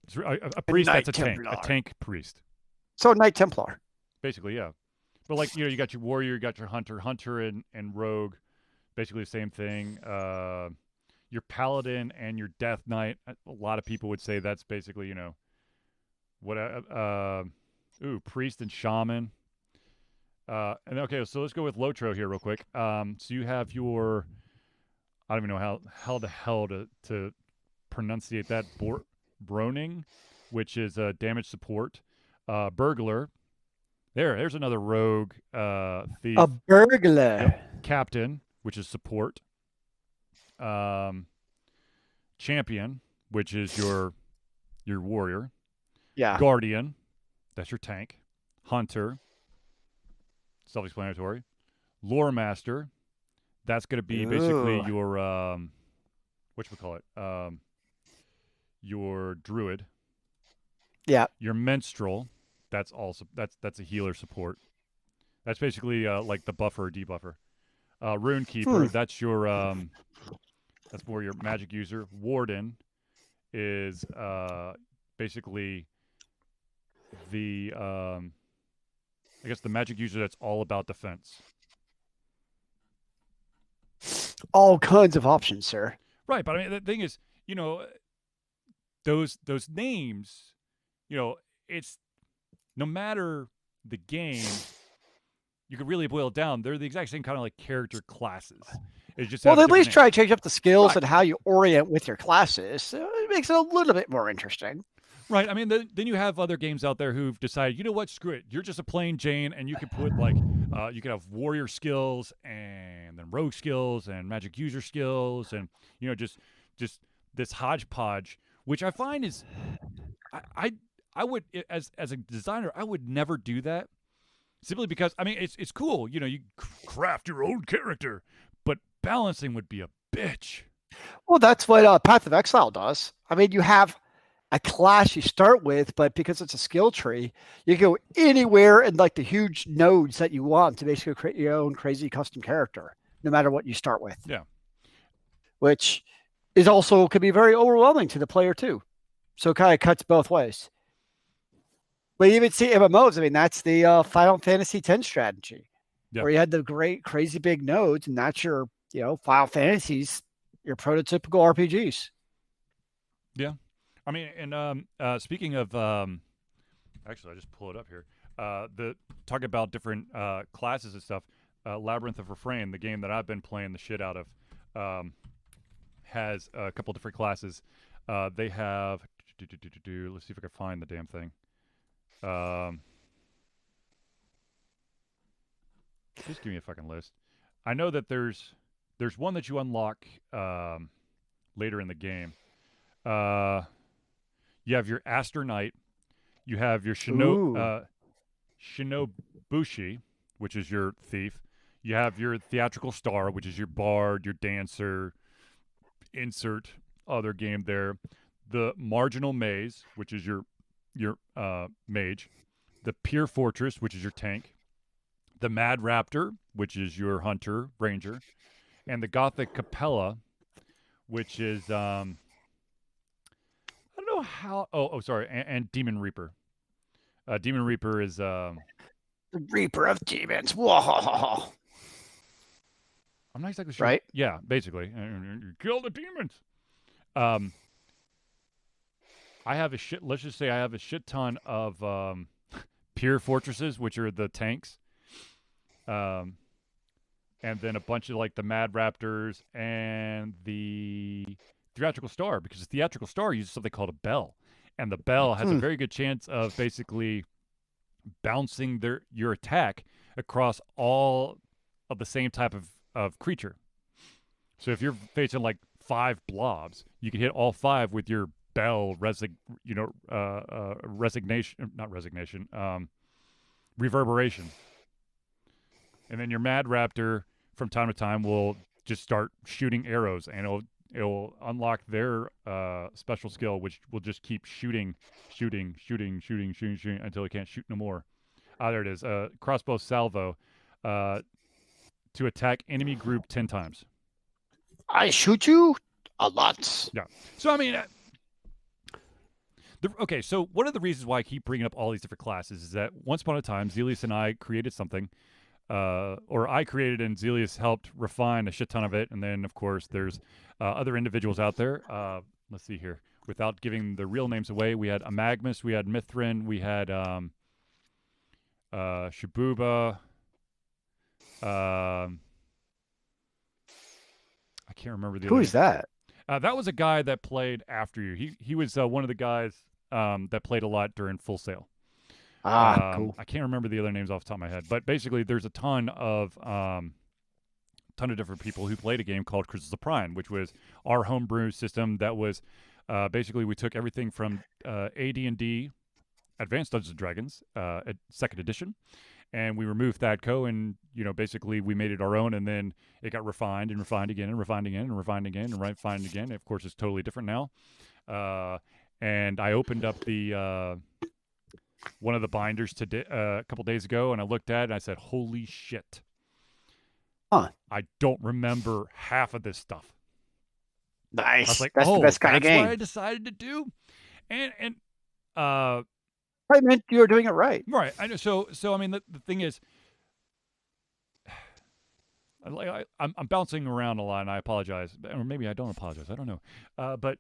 A: It's a
B: A
A: priest that's
B: Knight
A: a
B: Templar.
A: tank priest.
B: So Knight Templar.
A: Basically, yeah. But like you got your warrior, you got your hunter and rogue, basically the same thing. Your paladin and your death knight. A lot of people would say that's basically what priest and shaman. And okay, so let's go with Lotro here real quick. So you have your I don't even know how the hell to pronunciate that Broning, which is damage support. Burglar. There's another rogue
B: A
A: thief. Yep.
B: burglar.
A: Captain, which is support. Um, champion, which is your warrior.
B: Yeah.
A: Guardian, that's your tank. Hunter, self-explanatory. Lore master, that's going to be basically
B: Ooh.
A: your what we call it, your druid.
B: Yeah.
A: Your minstrel, that's a healer support. That's basically like the buffer or debuffer. Rune
B: Hmm.
A: keeper, that's more your magic user. Warden is basically the I guess the magic user that's all about defense.
B: All kinds of options, sir.
A: Right, but I mean the thing is, those names you know, it's no matter the game, you could really boil it down. They're the exact same kind of like character classes. It just
B: Well,
A: have
B: they at
A: different
B: least
A: names.
B: try to change up the skills
A: Right.
B: and how you orient with your classes. So it makes it a little bit more interesting.
A: Right. I mean, then you have other games out there who've decided, you know what, screw it. You're just a plain Jane, and you could put like, you could have warrior skills and then rogue skills and magic user skills, and just this hodgepodge, which I find is, I I, I would as a designer, I would never do that simply because I mean it's cool. You craft your own character, but balancing would be a bitch.
B: Well, that's what Path of Exile does. I mean, you have a class you start with, but because it's a skill tree, you go anywhere in like the huge nodes that you want to basically create your own crazy custom character, no matter what you start with.
A: Yeah.
B: Which is also could be very overwhelming to the player too. So it kind of cuts both ways. But you even see MMOs. I mean, that's the Final Fantasy X strategy,
A: Yeah.
B: where you had the great, crazy big nodes, and that's your, Final Fantasies, your prototypical RPGs.
A: Yeah. I mean, and speaking of, actually, I just pull it up here. The talk about different classes and stuff. Labyrinth of Refrain, the game that I've been playing the shit out of, has a couple different classes. They have. Let's see if I can find the damn thing. Just give me a fucking list. I know that there's one that you unlock later in the game. You have your Aster Knight. You have your Shinobushi, which is your thief. You have your Theatrical Star, which is your bard, your dancer. Insert other game there. The Marginal Maze, which is your mage. The Pier Fortress, which is your tank. The Mad Raptor, which is your hunter ranger, and the Gothic Capella, which is I don't know how. Oh, sorry, and Demon Reaper. Demon Reaper is
B: the Reaper of Demons. Whoa.
A: I'm not exactly sure.
B: Right?
A: Yeah, basically, you kill the demons. Um, I have a shit. Let's just say I have a shit ton of Pier Fortresses, which are the tanks. And then a bunch of like the Mad Raptors and the Theatrical Star, because the Theatrical Star uses something called a bell, and the bell has a very good chance of basically bouncing your attack across all of the same type of creature. So if you're facing like 5 blobs, you can hit all 5 with your bell resignation, not resignation, reverberation. And then your Mad Raptor from time to time will just start shooting arrows, and it'll unlock their special skill, which will just keep shooting until it can't shoot no more. There it is. Crossbow salvo to attack enemy group 10 times.
B: I shoot you a lot.
A: Yeah. So I mean, okay. So one of the reasons why I keep bringing up all these different classes is that once upon a time, Zealeus and I created something. Or I created and Zealeus helped refine a shit ton of it. And then, of course, there's other individuals out there. Let's see here. Without giving the real names away, we had Amagmus, we had Mithrin, we had Shibuba. I can't remember the other.
B: Who is that?
A: That was a guy that played after you. He was one of the guys that played a lot during Full Sail.
B: Cool.
A: I can't remember the other names off the top of my head, but basically, there's a ton of different people who played a game called Crystals of Prime, which was our homebrew system. That was basically we took everything from AD&D, Advanced Dungeons and Dragons, Second Edition, and we removed THADCO, and basically we made it our own, and then it got refined and refined again and refined again and refined again and refined again. Of course, it's totally different now. And I opened up the one of the binders a couple days ago, and I looked at it and I said, "Holy shit!
B: Huh?
A: I don't remember half of this stuff."
B: Nice.
A: I was like,
B: that's the best kind of game.
A: What I decided to do, and
B: I meant you were doing it right.
A: Right. I know. So I mean, the thing is, I'm bouncing around a lot, and I apologize, or maybe I don't apologize. I don't know. But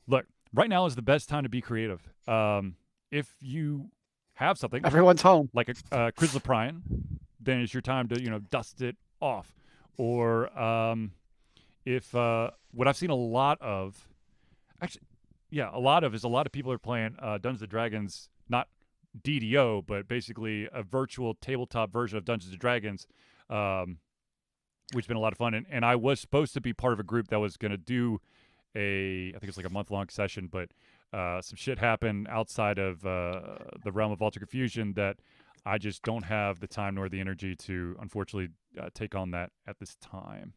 A: look, right now is the best time to be creative. if you have something
B: Everyone's home.
A: like a Chrysoprine, then it's your time to dust it off. Or if what I've seen a lot of, actually, yeah, a lot of people are playing Dungeons and Dragons, not DDO, but basically a virtual tabletop version of Dungeons and Dragons, which has been a lot of fun. And I was supposed to be part of a group that was going to do I think it's like a month-long session, but some shit happened outside of the realm of Ultra Confusion that I just don't have the time nor the energy to, unfortunately, take on that at this time.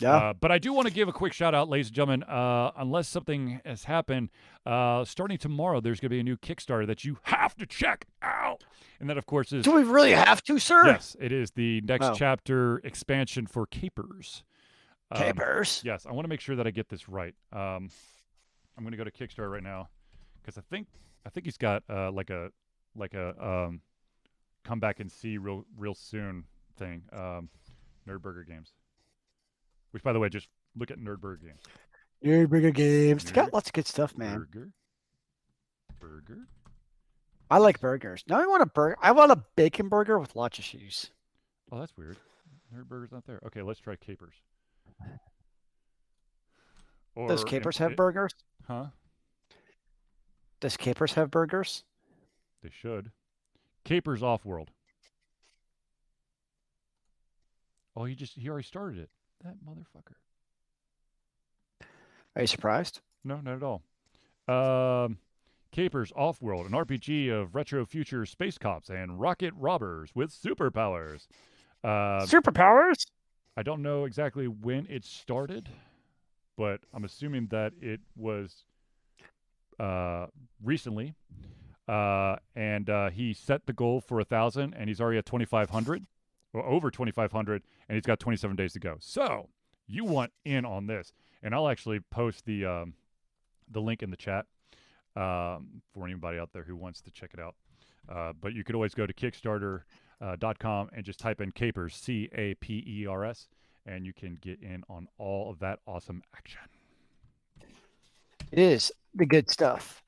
B: Yeah.
A: But I do want to give a quick shout out, ladies and gentlemen. Unless something has happened, starting tomorrow, there's going to be a new Kickstarter that you have to check out. And that, of course, is.
B: Do we really have to, sir?
A: Yes, it is the next chapter expansion for Capers.
B: Capers?
A: Yes, I want to make sure that I get this right. I'm going to go to Kickstarter right now because I think he's got like a come back and see real soon thing. Nerdburger Games. Which, by the way, just look at Nerdburger Games.
B: Nerdburger Games. It's got lots of good stuff, man.
A: Burger.
B: I like burgers. Now I want a burger. I want a bacon burger with lots of cheese.
A: Oh, that's weird. Nerdburger's not there. Okay, let's try Capers.
B: Does Capers have burgers?
A: Huh?
B: Does Capers have burgers?
A: They should. Capers Off-World. Oh, he already started it. That motherfucker.
B: Are you surprised?
A: No, not at all. Capers Off-World, an RPG of retro future space cops and rocket robbers with superpowers.
B: Superpowers?
A: I don't know exactly when it started, but I'm assuming that it was recently. And he set the goal for 1,000, and he's already at 2,500, or over 2,500, and he's got 27 days to go. So you want in on this, and I'll actually post the link in the chat for anybody out there who wants to check it out. But you could always go to Kickstarter.com and just type in Capers, Capers, and you can get in on all of that awesome action.
B: It is the good stuff.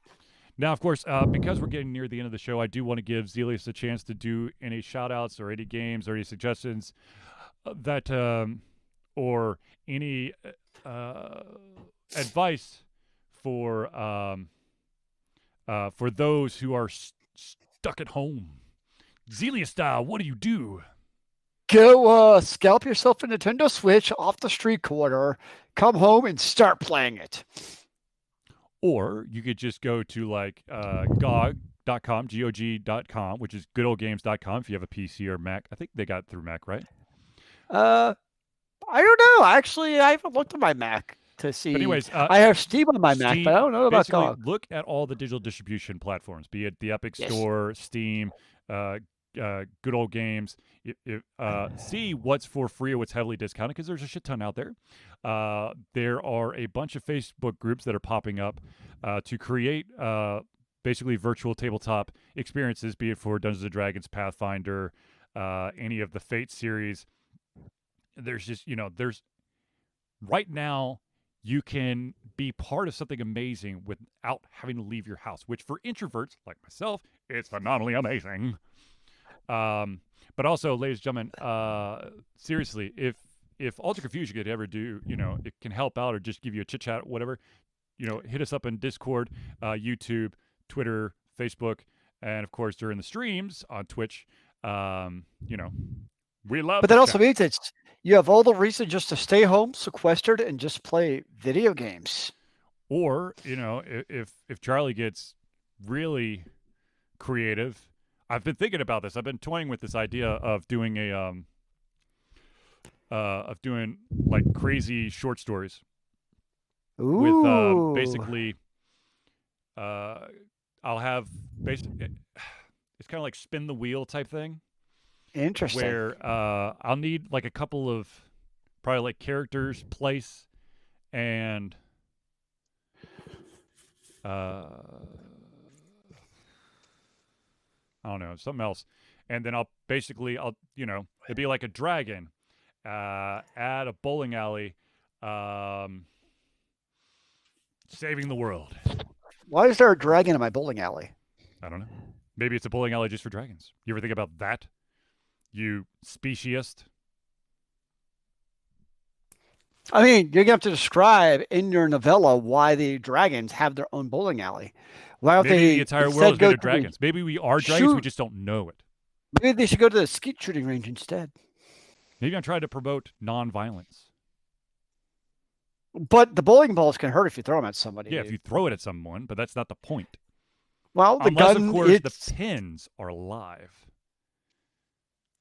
A: Now, of course, because we're getting near the end of the show, I do want to give Zealeus a chance to do any shout-outs or any games or any suggestions that or any advice for those who are stuck at home. Zealeus style, what do you do?
B: Go scalp yourself a Nintendo Switch off the street corner, come home, and start playing it.
A: Or you could just go to like GOG.com, GOG.com, which is goodoldgames.com if you have a PC or Mac. I think they got it through Mac, right?
B: I don't know. Actually, I haven't looked at my Mac to see.
A: But anyways,
B: I have Steam on my Mac, but I don't know about GOG.
A: Look at all the digital distribution platforms, be it the Epic Store, Steam, Good Old Games. See what's for free or what's heavily discounted, because there's a shit ton out there. There are a bunch of Facebook groups that are popping up to create basically virtual tabletop experiences, be it for Dungeons & Dragons, Pathfinder, any of the Fate series. There's just, there's right now you can be part of something amazing without having to leave your house, which for introverts like myself is phenomenally amazing. But also, ladies and gentlemen, seriously, if Ultra Confusion could ever do, it can help out or just give you a chit chat, whatever, hit us up in Discord, YouTube, Twitter, Facebook, and of course during the streams on Twitch. We love.
B: But that also means you have all the reason just to stay home, sequestered, and just play video games.
A: Or if Charlie gets really creative. I've been thinking about this. I've been toying with this idea of doing like crazy short stories.
B: Ooh.
A: With basically, I'll have basically, it's kind of like spin the wheel type thing.
B: Interesting.
A: Where I'll need like a couple of probably like characters, place, and I don't know, something else. And then I'll it'd be like a dragon at a bowling alley saving the world.
B: Why is there a dragon in my bowling alley?
A: I don't know. Maybe it's a bowling alley just for dragons. You ever think about that? You speciesist?
B: I mean, you're gonna have to describe in your novella why the dragons have their own bowling alley. Why don't
A: Maybe the
B: they
A: entire world
B: instead
A: is made
B: go
A: of
B: to the
A: dragons. Maybe we are dragons, we
B: shoot?
A: just don't know it.
B: Maybe they should go to the skeet shooting range instead.
A: Maybe I'm trying to promote non-violence.
B: But the bowling balls can hurt if you throw them at somebody.
A: Yeah,
B: Dude.
A: if you throw it at someone, but that's not the point.
B: Well, the
A: Unless,
B: gun,
A: of course, the
B: it's
A: pins are live.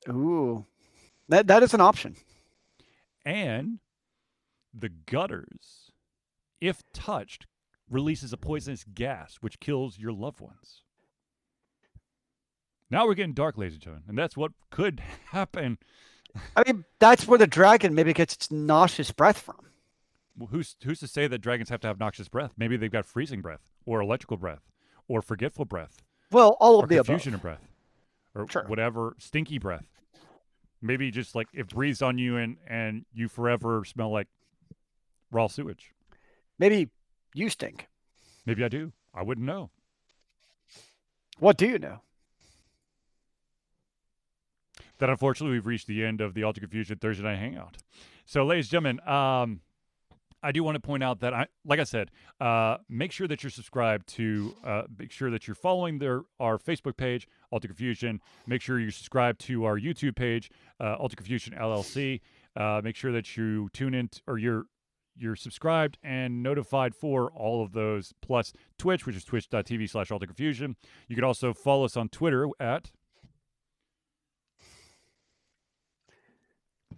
B: ooh, that is an option.
A: And the gutters, if touched, releases a poisonous gas which kills your loved ones. Now we're getting dark, ladies and gentlemen, and that's what could happen.
B: I mean, that's where the dragon maybe gets its nauseous breath from.
A: Well, who's to say that dragons have to have noxious breath? Maybe they've got freezing breath, or electrical breath, or forgetful breath,
B: Well, all
A: or
B: of the
A: confusion
B: above.
A: of breath, or
B: Sure.
A: whatever, stinky breath. Maybe just like it breathes on you and you forever smell like raw sewage.
B: Maybe you stink.
A: Maybe I do. I wouldn't know.
B: What do you know?
A: That unfortunately we've reached the end of the Alter Confusion Thursday Night Hangout. So, ladies and gentlemen, I do want to point out that like I said, make sure that you're subscribed to, make sure that you're following our Facebook page, Alter Confusion. Make sure you're subscribed to our YouTube page, Alter Confusion LLC. Make sure that you tune in or you're subscribed and notified for all of those, plus Twitch, which is twitch.tv/alterconfusion. You can also follow us on Twitter at...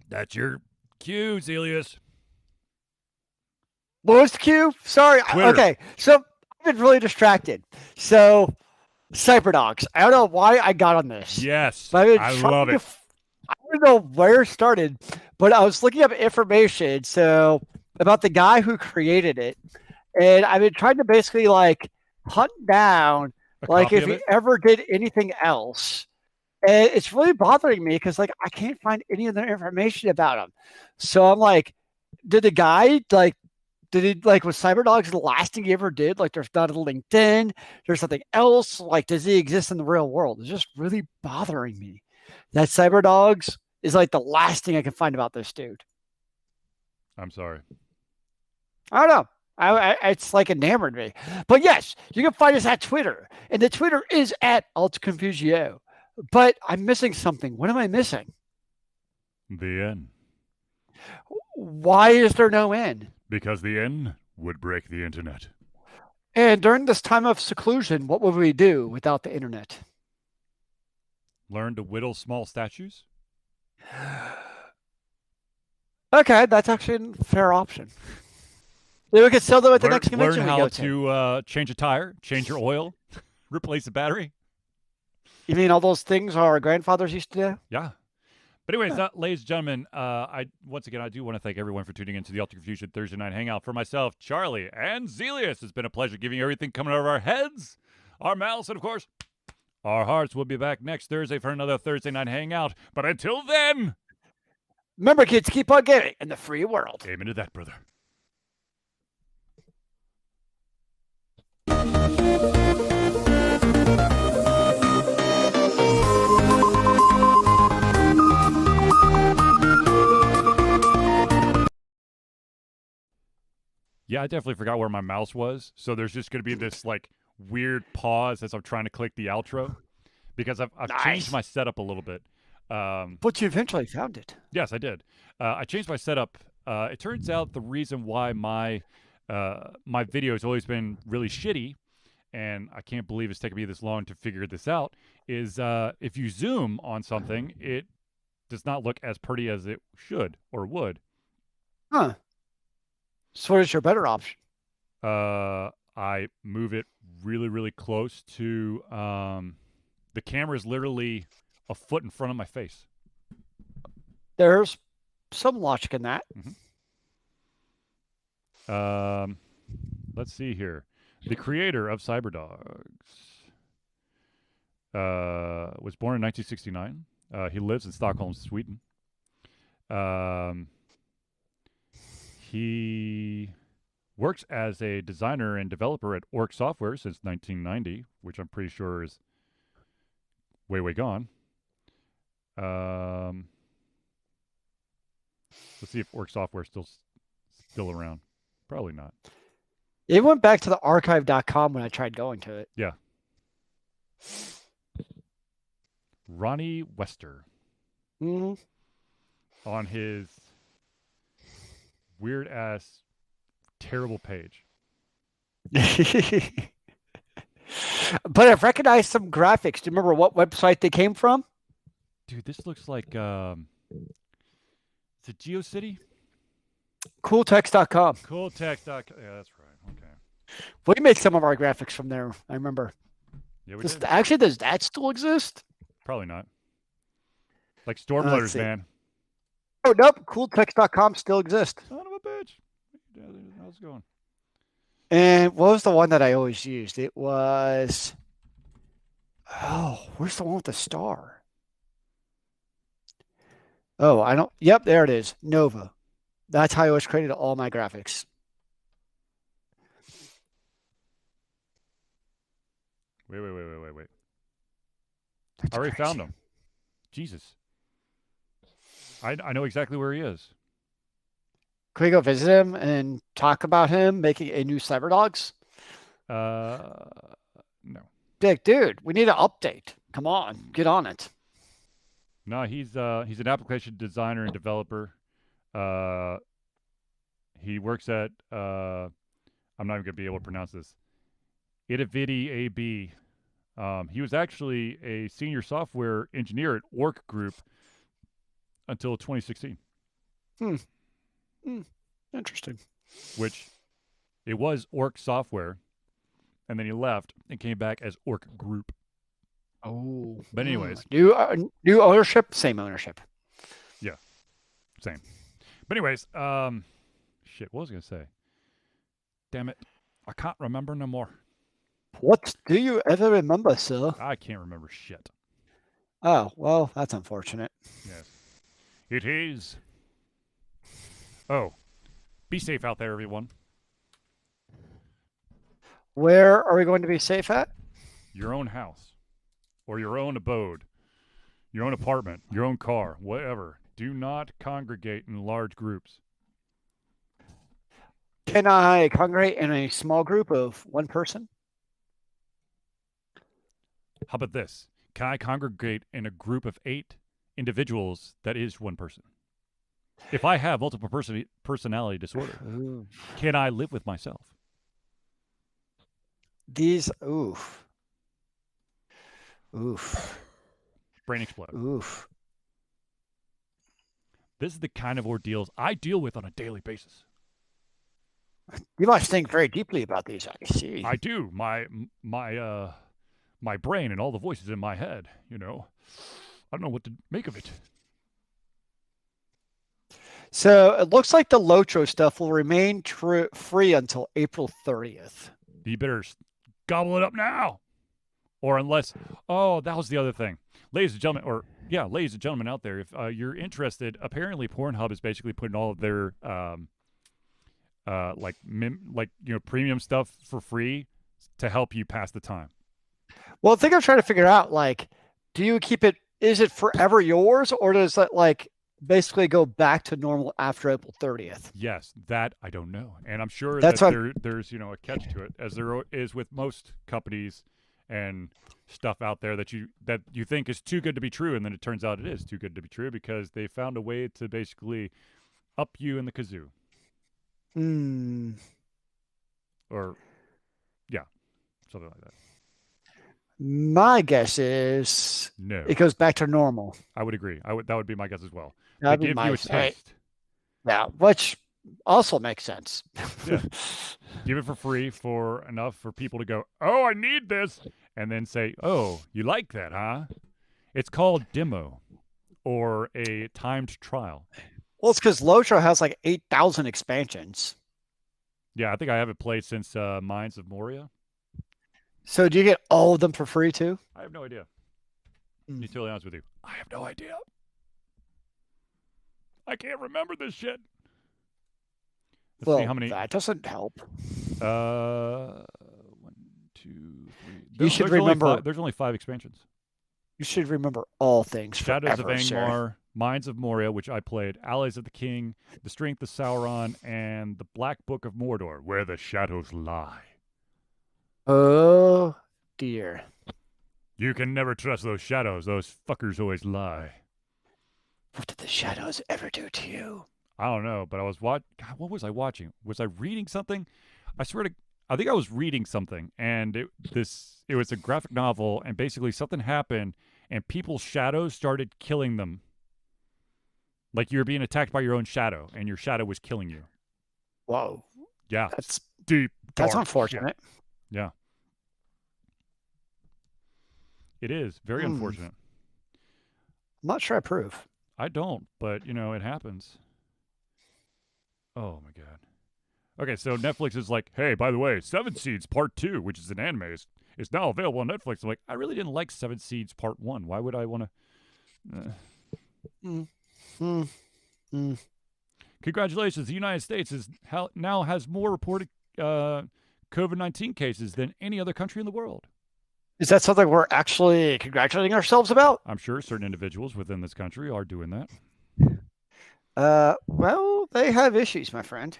A: That's your cue, Zealeus.
B: What was the cue? Sorry.
A: Twitter.
B: Okay, so I've been really distracted. So, Cyberdogs. I don't know why I got on this.
A: Yes,
B: But
A: I love it.
B: I don't know where it started, but I was looking up information about the guy who created it, and I've been trying to basically like hunt down like if he ever did anything else. And it's really bothering me because like I can't find any other information about him. So I'm like, did the guy like did he like was Cyberdogs the last thing he ever did? Like there's not a LinkedIn, there's something else. Like, does he exist in the real world? It's just really bothering me that Cyberdogs is like the last thing I can find about this dude.
A: I'm sorry.
B: I don't know. It's like enamored me. But yes, you can find us at Twitter. And the Twitter is at AltConfusio. But I'm missing something. What am I missing?
A: The N.
B: Why is there no N?
A: Because the N would break the internet.
B: And during this time of seclusion, what would we do without the internet?
A: Learn to whittle small statues?
B: Okay, that's actually a fair option. Then we could sell them at the next convention
A: learn
B: we
A: how
B: go to.
A: Change a tire, change your oil, replace the battery.
B: You mean all those things our grandfathers used to do?
A: Yeah. But anyways, ladies and gentlemen, I do want to thank everyone for tuning into the Alter Confusion Thursday Night Hangout. For myself, Charlie, and Zealeus, it's been a pleasure giving you everything coming out of our heads, our mouths, and of course, our hearts. We'll be back next Thursday for another Thursday Night Hangout. But until then,
B: remember, kids, keep on gaming in the free world.
A: amen to that, brother. Yeah, I definitely forgot where my mouse was. So there's just going to be this like weird pause as I'm trying to click the outro because I've changed my setup a little bit.
B: But you eventually found it.
A: Yes, I did. I changed my setup. It turns out the reason why my video has always been really shitty, and I can't believe it's taken me this long to figure this out, is if you zoom on something, it does not look as pretty as it should or would.
B: Huh. So what is your better option?
A: I move it really, really close to the camera is literally a foot in front of my face.
B: There's some logic in that.
A: Mm-hmm. Let's see here. The creator of Cyberdogs was born in 1969. He lives in Stockholm, Sweden. He Works as a designer and developer at Orc Software since 1990, which I'm pretty sure is way, way gone. Um, let's see if Orc Software is still around. Probably not.
B: It went back to the archive.com when I tried going to it.
A: Yeah. Ronnie Wester
B: Mm-hmm.
A: on his weird ass terrible page.
B: But I've recognized some graphics. Do you remember what website they came from?
A: Dude, this looks like is it GeoCity?
B: Cooltext.com.
A: Cooltext.com. Yeah, that's right. Okay.
B: We make some of our graphics from there. I remember.
A: Yeah, we did.
B: Actually, does that still exist?
A: Probably not. Like Stormloaders, man.
B: Oh, nope. Cooltext.com still exists.
A: Son of a bitch. How's it going?
B: And what was the one that I always used? It was. Oh, where's the one with the star? Oh, I don't. Yep, there it is. Nova. That's how I always created all my graphics.
A: Wait.
B: That's
A: I already
B: crazy.
A: found him. Jesus. I know exactly where he is.
B: Can we go visit him and talk about him making a new Cyberdogs?
A: No.
B: Dick, dude, we need an update. Come on, get on it.
A: No, he's an application designer and developer. He works at I'm not even gonna be able to pronounce this. Itavidi AB. He was actually a senior software engineer at Orc Group until 2016.
B: Interesting.
A: Which it was Orc Software, and then he left and came back as Orc Group.
B: Oh,
A: but anyways,
B: new ownership, same ownership.
A: Yeah, same. But anyways, shit. What was I gonna say? Damn it, I can't remember no more.
B: What do you ever remember, sir?
A: I can't remember shit.
B: Oh, well, that's unfortunate.
A: Yes, it is. Oh, be safe out there, everyone.
B: Where are we going to be safe at?
A: Your own house, or your own abode, your own apartment, your own car, whatever. Do not congregate in large groups.
B: Can I congregate in a small group of one person?
A: How about this? Can I congregate in a group of 8 individuals that is one person? If I have multiple personality disorder, can I live with myself?
B: Oof.
A: Brain explode.
B: Oof.
A: This is the kind of ordeals I deal with on a daily basis.
B: You must think very deeply about these, I see.
A: I do. My brain and all the voices in my head, I don't know what to make of it.
B: So it looks like the Lotro stuff will remain free until April 30th.
A: You better gobble it up now. Or unless, that was the other thing. Ladies and gentlemen out there, if you're interested, apparently Pornhub is basically putting all of their premium stuff for free to help you pass the time.
B: Well, the thing I'm trying to figure out, do you keep it? Is it forever yours, or does that basically go back to normal after April 30th?
A: Yes, that I don't know, and I'm sure
B: there's
A: a catch to it, as there is with most companies and stuff out there that you think is too good to be true, and then it turns out it is too good to be true because they found a way to basically up you in the kazoo. Or, yeah, something like that.
B: My guess is
A: no.
B: It goes back to normal.
A: I would agree. That would be my guess as well.
B: That'd
A: they give you a taste.
B: Yeah, which also makes sense.
A: Yeah. Give it for free for enough for people to go, oh, I need this. And then say, oh, you like that, huh? It's called demo or a timed trial.
B: Well, it's because Lotro has 8,000 expansions.
A: Yeah, I think I haven't played since Mines of Moria.
B: So do you get all of them for free too?
A: I have no idea. To be totally honest with you, I have no idea. I can't remember this shit. Let's see
B: Well,
A: how many.
B: that doesn't help.
A: 1, 2, 3.
B: You should remember.
A: There's only 5 expansions.
B: You should remember all things
A: Shadows of
B: forever, sir.
A: Angmar, Mines of Moria, which I played, Allies of the King, The Strength of Sauron, and The Black Book of Mordor, Where the Shadows Lie.
B: Oh dear.
A: You can never trust those shadows. Those fuckers always lie.
B: What did the shadows ever do to you?
A: I don't know, but I was God, what was I watching? Was I reading something? I swear to I think I was reading something, and it was a graphic novel, and basically something happened, and people's shadows started killing them. Like you were being attacked by your own shadow, and your shadow was killing you.
B: Whoa.
A: Yeah,
B: That's
A: deep.
B: that's
A: Dark
B: unfortunate.
A: shit. Yeah, it is very unfortunate.
B: I'm not sure I approve.
A: I don't, but it happens. Oh my god. Okay, so Netflix is like, hey, by the way, Seven Seeds Part 2, which is an anime, is now available on Netflix. I'm like, I really didn't like Seven Seeds Part 1. Why would I want to? Congratulations, the United States now has more reported COVID-19 cases than any other country in the world.
B: Is that something we're actually congratulating ourselves about?
A: I'm sure certain individuals within this country are doing that.
B: Well, they have issues, my friend.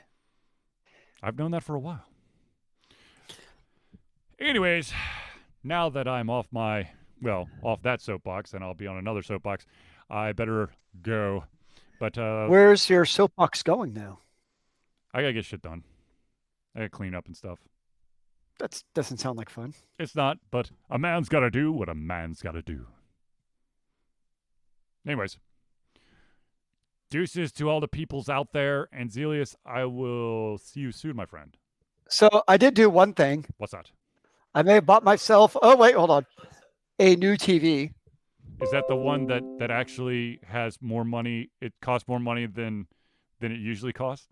A: I've known that for a while. Anyways, now that I'm off that soapbox, and I'll be on another soapbox, I better go. But
B: where's your soapbox going now?
A: I gotta get shit done. I gotta clean up and stuff.
B: That doesn't sound like fun.
A: It's not, but a man's gotta do what a man's gotta do. Anyways, deuces to all the peoples out there, and Zealeus, I will see you soon, my friend.
B: So I did do one thing.
A: What's that?
B: I may have bought myself. Oh wait, hold on. A new TV.
A: Is that the one that actually has more money? It costs more money than it usually costs.